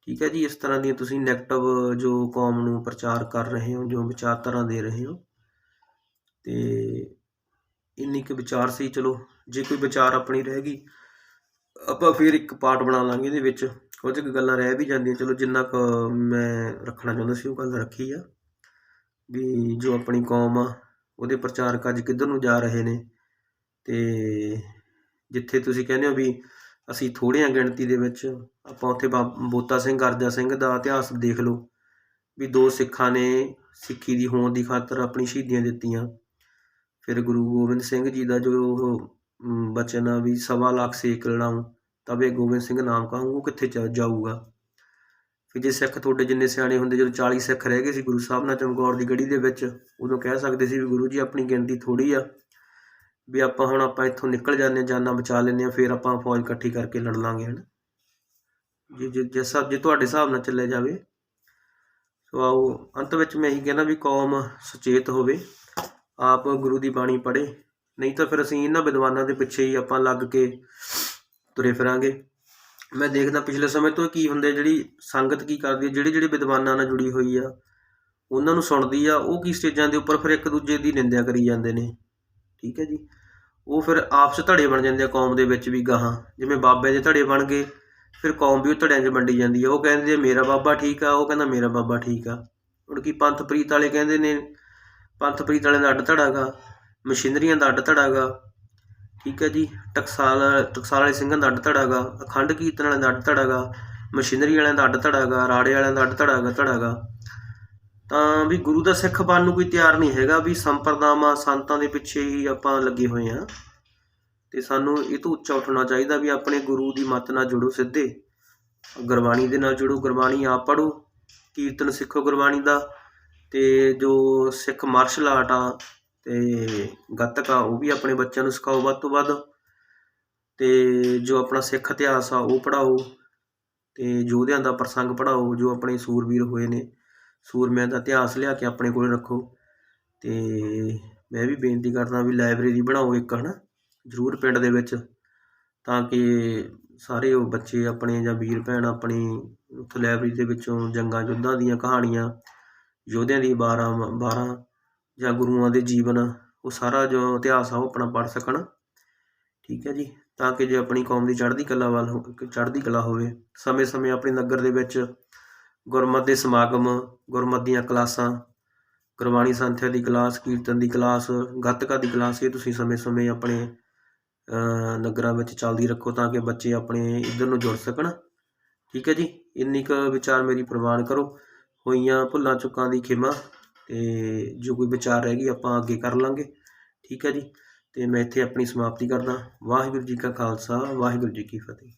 ਠੀਕ ਹੈ ਜੀ। ਇਸ ਤਰ੍ਹਾਂ ਦੀਆਂ ਤੁਸੀਂ ਨੈਗੇਟਿਵ ਜੋ ਕੌਮ ਨੂੰ ਪ੍ਰਚਾਰ ਕਰ ਰਹੇ ਹੋ, ਜੋ ਵਿਚਾਰਧਾਰਾ ਦੇ ਰਹੇ ਹੋ, ਅਤੇ ਇੰਨੀ ਕੁ ਵਿਚਾਰ ਸੀ। ਚਲੋ ਜੇ ਕੋਈ ਵਿਚਾਰ ਆਪਣੀ ਰਹਿ ਗਈ ਆਪਾਂ ਫਿਰ ਇੱਕ ਪਾਰਟ ਬਣਾ ਲਾਂਗੇ ਇਹਦੇ ਵਿੱਚ। ਕੁਝ ਕੁ ਗੱਲਾਂ ਰਹਿ ਵੀ ਜਾਂਦੀਆਂ, ਚਲੋ ਜਿੰਨਾ ਕੁ ਮੈਂ ਰੱਖਣਾ ਚਾਹੁੰਦਾ ਸੀ ਉਹ ਗੱਲ ਰੱਖੀ ਆ ਵੀ ਜੋ ਆਪਣੀ ਕੌਮ ਆ ਉਹਦੇ ਪ੍ਰਚਾਰਕ ਅੱਜ ਕਿੱਧਰ ਨੂੰ ਜਾ ਰਹੇ ਨੇ। ਅਤੇ ਜਿੱਥੇ ਤੁਸੀਂ ਕਹਿੰਦੇ ਹੋ ਵੀ ਅਸੀਂ ਥੋੜ੍ਹੀਆਂ ਗਿਣਤੀ ਦੇ ਵਿੱਚ, ਆਪਾਂ ਉੱਥੇ ਬੋਤਾ ਸਿੰਘ ਅਰਜਾ ਸਿੰਘ ਦਾ ਇਤਿਹਾਸ ਦੇਖ ਲਓ ਵੀ 2 ਸਿੱਖਾਂ ਨੇ ਸਿੱਖੀ ਦੀ ਹੋਂਦ ਦੀ ਖਾਤਰ ਆਪਣੀ ਸ਼ਹੀਦੀਆਂ ਦਿੱਤੀਆਂ। ਫਿਰ ਗੁਰੂ ਗੋਬਿੰਦ ਸਿੰਘ ਜੀ ਦਾ ਜੋ ਉਹ ਬਚਨ ਆ ਵੀ 1.25 ਲੱਖ ਸੇਕ ਲੜਾਊਂ ਤਵੇ ਗੋਬਿੰਦ ਸਿੰਘ ਨਾਮ ਕਹਾਊਂ, ਉਹ ਕਿੱਥੇ ਜਾਊਗਾ। ਫਿਰ ਜੇ ਸਿੱਖ ਤੁਹਾਡੇ ਜਿੰਨੇ ਸਿਆਣੇ ਹੁੰਦੇ, ਜਦੋਂ 40 ਸਿੱਖ ਰਹਿ ਗਏ ਸੀ ਗੁਰੂ ਸਾਹਿਬ ਨਾਲ ਚਮਕੌਰ ਦੀ ਗੜੀ ਦੇ ਵਿੱਚ, ਉਦੋਂ ਕਹਿ ਸਕਦੇ ਸੀ ਵੀ ਗੁਰੂ ਜੀ ਆਪਣੀ ਗਿਣਤੀ ਥੋੜ੍ਹੀ ਆ, ਵੀ ਆਪਾਂ ਇੱਥੋਂ ਨਿਕਲ ਜਾਂਦੇ ਹਾਂ, ਜਾਨਾਂ ਬਚਾ ਲੈਂਦੇ ਹਾਂ, ਫਿਰ ਆਪਾਂ ਫੌਜ ਇਕੱਠੀ ਕਰਕੇ ਲੜ ਲਾਂਗੇ। ਹੈ ਨਾ ਜੇ ਤੁਹਾਡੇ ਹਿਸਾਬ ਨਾਲ ਚੱਲਿਆ ਜਾਵੇ। ਸੋ ਆਓ ਅੰਤ ਵਿੱਚ ਮੈਂ ਇਹੀ ਕਹਿੰਦਾ ਵੀ ਕੌਮ ਸੁਚੇਤ ਹੋਵੇ, ਆਪ ਗੁਰੂ ਦੀ ਬਾਣੀ ਪੜ੍ਹੇ, ਨਹੀਂ ਤਾਂ ਫਿਰ ਅਸੀਂ ਇਹਨਾਂ ਵਿਦਵਾਨਾਂ ਦੇ ਪਿੱਛੇ ਹੀ ਆਪਾਂ ਲੱਗ ਕੇ ਤੁਰੇ ਫਿਰਾਂਗੇ। ਮੈਂ ਦੇਖਦਾ ਪਿਛਲੇ ਸਮੇਂ ਤੋਂ ਕੀ ਹੁੰਦਾ, ਜਿਹੜੀ ਸੰਗਤ ਕੀ ਕਰਦੀ ਹੈ, ਜਿਹੜੇ ਵਿਦਵਾਨਾਂ ਨਾਲ ਜੁੜੀ ਹੋਈ ਆ ਉਹਨਾਂ ਨੂੰ ਸੁਣਦੀ ਆ, ਉਹ ਕੀ ਸਟੇਜਾਂ ਦੇ ਉੱਪਰ ਫਿਰ ਇੱਕ ਦੂਜੇ ਦੀ ਨਿੰਦਿਆ ਕਰੀ ਜਾਂਦੇ ਨੇ। ਠੀਕ ਹੈ ਜੀ। ਉਹ ਫਿਰ ਆਪਸ ਧੜੇ ਬਣ ਜਾਂਦੇ ਆ ਕੌਮ ਦੇ ਵਿੱਚ ਵੀ। ਗਾਹਾਂ ਜਿਵੇਂ ਬਾਬਿਆਂ ਦੇ ਧੜੇ ਬਣ ਗਏ, ਫਿਰ ਕੌਮ ਵੀ ਉਹ ਧੜਿਆਂ 'ਚ ਵੰਡੀ ਜਾਂਦੀ ਆ। ਉਹ ਕਹਿੰਦੇ ਮੇਰਾ ਬਾਬਾ ਠੀਕ ਆ, ਉਹ ਕਹਿੰਦਾ ਮੇਰਾ ਬਾਬਾ ਠੀਕ ਆ। ਹੁਣ ਕੀ ਪੰਥ ਪ੍ਰੀਤ ਵਾਲੇ ਕਹਿੰਦੇ ਨੇ ਪੰਥ ਪ੍ਰੀਤ ਵਾਲਿਆਂ ਦਾ ਅੱਡ ਧੜਾ ਗਾ, ਮਸ਼ੀਨਰੀਆਂ ਦਾ ਅੱਡ ਧੜਾ ਗਾ। ਠੀਕ ਹੈ ਜੀ। ਟਕਸਾਲ ਵਾਲੇ ਸਿੰਘਾਂ ਦਾ ਅੱਡ ਧੜਾ ਗਾ, ਅਖੰਡ ਕੀਰਤਨ ਵਾਲਿਆਂ ਦਾ ਅੱਡ ਧੜਾ ਗਾ, ਮਸ਼ੀਨਰੀ ਵਾਲਿਆਂ ਦਾ ਅੱਡ ਧੜਾ ਗਾ, ਰਾੜੇ ਵਾਲਿਆਂ ਦਾ ਅੱਡ ਧੜਾ ਗਾ। ਤਾਂ ਵੀ ਗੁਰੂ ਦਾ ਸਿੱਖ ਬਣਨ ਨੂੰ ਕੋਈ ਤਿਆਰ ਨਹੀਂ ਹੈਗਾ, ਵੀ ਸੰਪਰਦਾਵਾਂ ਸੰਤਾਂ ਦੇ ਪਿੱਛੇ ਹੀ ਆਪਾਂ ਲੱਗੇ ਹੋਏ ਹਾਂ। ਅਤੇ ਸਾਨੂੰ ਇਹ ਤੋਂ ਉੱਚਾ ਉੱਠਣਾ ਚਾਹੀਦਾ ਵੀ ਆਪਣੇ ਗੁਰੂ ਦੀ ਮੱਤ ਨਾਲ ਜੁੜੋ, ਸਿੱਧੇ ਗੁਰਬਾਣੀ ਦੇ ਨਾਲ ਜੁੜੋ, ਗੁਰਬਾਣੀ ਆਪ ਪੜ੍ਹੋ, ਕੀਰਤਨ ਸਿੱਖੋ ਗੁਰਬਾਣੀ ਦਾ। ਅਤੇ ਜੋ ਸਿੱਖ ਮਾਰਸ਼ਲ ਆਰਟ ਆ ਅਤੇ ਗੱਤਕਾ, ਉਹ ਵੀ ਆਪਣੇ ਬੱਚਿਆਂ ਨੂੰ ਸਿਖਾਓ ਵੱਧ ਤੋਂ ਵੱਧ। ਅਤੇ ਜੋ ਆਪਣਾ ਸਿੱਖ ਇਤਿਹਾਸ ਆ ਉਹ ਪੜ੍ਹਾਓ, ਅਤੇ ਯੋਧਿਆਂ ਦਾ ਪ੍ਰਸੰਗ ਪੜ੍ਹਾਓ, ਜੋ ਆਪਣੇ ਸੂਰਬੀਰ ਹੋਏ ਨੇ, ਸੂਰਮਿਆਂ ਦਾ ਇਤਿਹਾਸ ਲਿਆ ਕੇ ਆਪਣੇ ਕੋਲ ਰੱਖੋ। ਅਤੇ ਮੈਂ ਵੀ ਬੇਨਤੀ ਕਰਦਾ ਵੀ ਲਾਇਬ੍ਰੇਰੀ ਬਣਾਓ ਇੱਕ, ਹੈ ਨਾ, ਜ਼ਰੂਰ ਪਿੰਡ ਦੇ ਵਿੱਚ, ਤਾਂ ਕਿ ਸਾਰੇ ਉਹ ਬੱਚੇ ਆਪਣੇ ਜਾਂ ਵੀਰ ਭੈਣ ਆਪਣੀ ਉੱਥੋਂ ਲਾਇਬ੍ਰੇਰੀ ਦੇ ਵਿੱਚੋਂ ਜੰਗਾਂ ਯੁੱਧਾਂ ਦੀਆਂ ਕਹਾਣੀਆਂ, ਯੋਧਿਆਂ ਦੀ 12 ਜਾਂ ਗੁਰੂਆਂ ਦੇ ਜੀਵਨ, ਉਹ ਸਾਰਾ ਜੋ ਇਤਿਹਾਸ ਆ ਉਹ ਆਪਣਾ ਪੜ੍ਹ ਸਕਣ। ਠੀਕ ਹੈ ਜੀ। ਤਾਂ ਕਿ ਜੇ ਆਪਣੀ ਕੌਮ ਦੀ ਚੜ੍ਹਦੀ ਕਲਾ ਹੋਵੇ। ਸਮੇਂ ਸਮੇਂ ਆਪਣੇ ਨਗਰ ਦੇ ਵਿੱਚ ਗੁਰਮਤਿ ਦੇ ਸਮਾਗਮ, ਗੁਰਮਤਿ ਦੀਆਂ ਕਲਾਸਾਂ, ਗੁਰਬਾਣੀ ਸੰਥਿਆ ਦੀ ਕਲਾਸ, ਕੀਰਤਨ ਦੀ ਕਲਾਸ, ਗੱਤਕਾ ਦੀ ਕਲਾਸ, ਇਹ ਤੁਸੀਂ ਸਮੇਂ ਸਮੇਂ ਆਪਣੇ ਨਗਰਾਂ ਵਿੱਚ ਚੱਲਦੀ ਰੱਖੋ, ਤਾਂ ਕਿ ਬੱਚੇ ਆਪਣੇ ਇੱਧਰ ਨੂੰ ਜੁੜ ਸਕਣ। ਠੀਕ ਹੈ ਜੀ। ਇੰਨੀ ਕੁ ਵਿਚਾਰ ਮੇਰੀ ਪ੍ਰਵਾਨ ਕਰੋ। ਹੋਈਆਂ ਭੁੱਲਾਂ ਚੁੱਕਾਂ ਦੀ ਖਿਮਾ, ਅਤੇ ਜੋ ਕੋਈ ਵਿਚਾਰ ਰਹਿ ਗਈ ਆਪਾਂ ਅੱਗੇ ਕਰ ਲਾਂਗੇ। ਠੀਕ ਹੈ ਜੀ। ਅਤੇ ਮੈਂ ਇੱਥੇ ਆਪਣੀ ਸਮਾਪਤੀ ਕਰਦਾ। ਵਾਹਿਗੁਰੂ ਜੀ ਕਾ ਖਾਲਸਾ, ਵਾਹਿਗੁਰੂ ਜੀ ਕੀ ਫਤਿਹ।